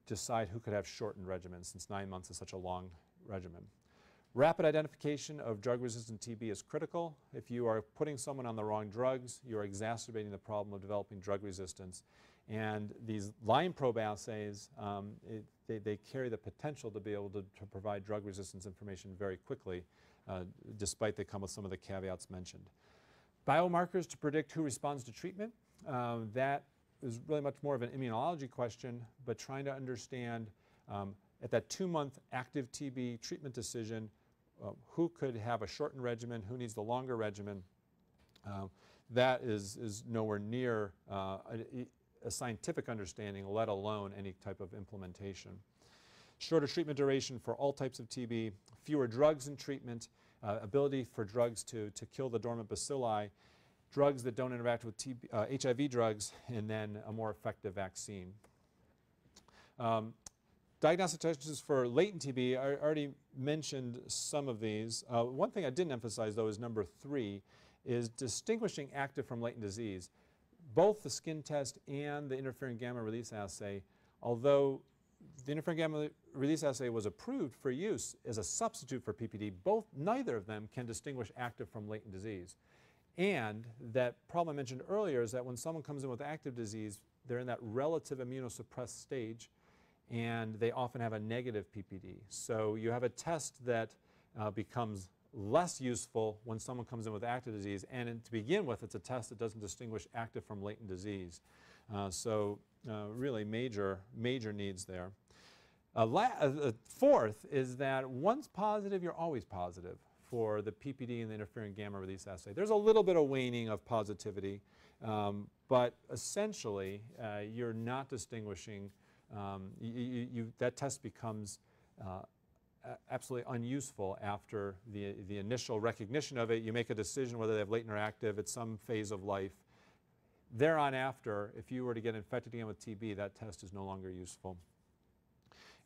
decide who could have shortened regimens, since 9 months is such a long regimen. Rapid identification of drug-resistant TB is critical. If you are putting someone on the wrong drugs, you're exacerbating the problem of developing drug resistance. And these line probe assays, they carry the potential to be able to provide drug resistance information very quickly, despite they come with some of the caveats mentioned. Biomarkers to predict who responds to treatment. That is really much more of an immunology question, but trying to understand at that 2-month active TB treatment decision, who could have a shortened regimen, who needs the longer regimen. That is nowhere near a scientific understanding, let alone any type of implementation. Shorter treatment duration for all types of TB, fewer drugs in treatment, ability for drugs to kill the dormant bacilli, drugs that don't interact with HIV drugs, and then a more effective vaccine. Diagnostic tests for latent TB, I already mentioned some of these. One thing I didn't emphasize, though, is number 3, is distinguishing active from latent disease. Both the skin test and the interferon gamma release assay, although the interferon gamma release assay was approved for use as a substitute for PPD, neither of them can distinguish active from latent disease. And that problem I mentioned earlier is that when someone comes in with active disease, they're in that relative immunosuppressed stage, and they often have a negative PPD. So you have a test that becomes less useful when someone comes in with active disease, and to begin with, it's a test that doesn't distinguish active from latent disease. Really major needs there. Fourth is that once positive, you're always positive for the PPD and the interferon gamma release assay. There's a little bit of waning of positivity, but essentially you're not distinguishing. That test becomes absolutely unuseful after the initial recognition of it. You make a decision whether they have latent or active at some phase of life. Thereon after, if you were to get infected again with TB, that test is no longer useful.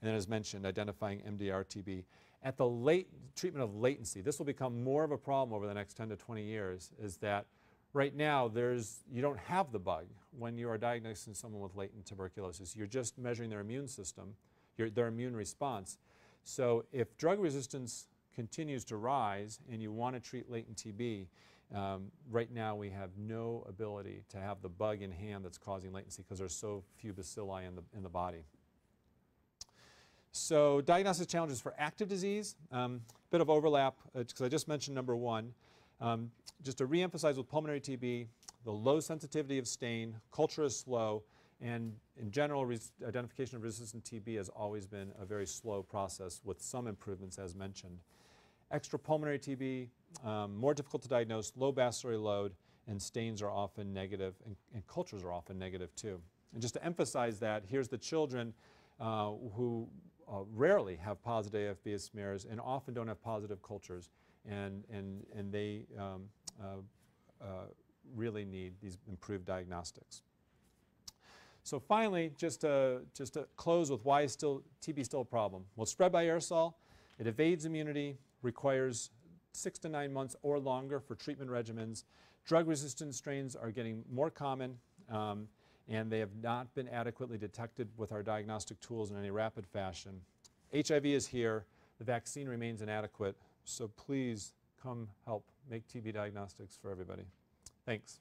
And then, as mentioned, identifying MDR-TB. At the treatment of latency, this will become more of a problem over the next 10 to 20 years, is that right now you don't have the bug when you are diagnosing someone with latent tuberculosis. You're just measuring their immune system, their immune response. So if drug resistance continues to rise and you want to treat latent TB, right now we have no ability to have the bug in hand that's causing latency because there's so few bacilli in the body. So diagnostic challenges for active disease, bit of overlap because I just mentioned number one. Just to re-emphasize with pulmonary TB, the low sensitivity of stain, culture is slow, and in general, identification of resistant TB has always been a very slow process with some improvements as mentioned. Extrapulmonary TB, more difficult to diagnose, low bacillary load, and stains are often negative, and cultures are often negative too. And just to emphasize that, here's the children who rarely have positive AFB smears and often don't have positive cultures, and they really need these improved diagnostics. So finally, just to close with why is TB still a problem? Well, it's spread by aerosol, it evades immunity, requires 6 to 9 months or longer for treatment regimens. Drug-resistant strains are getting more common, and they have not been adequately detected with our diagnostic tools in any rapid fashion. HIV is here. The vaccine remains inadequate, so please come help make TB diagnostics for everybody. Thanks.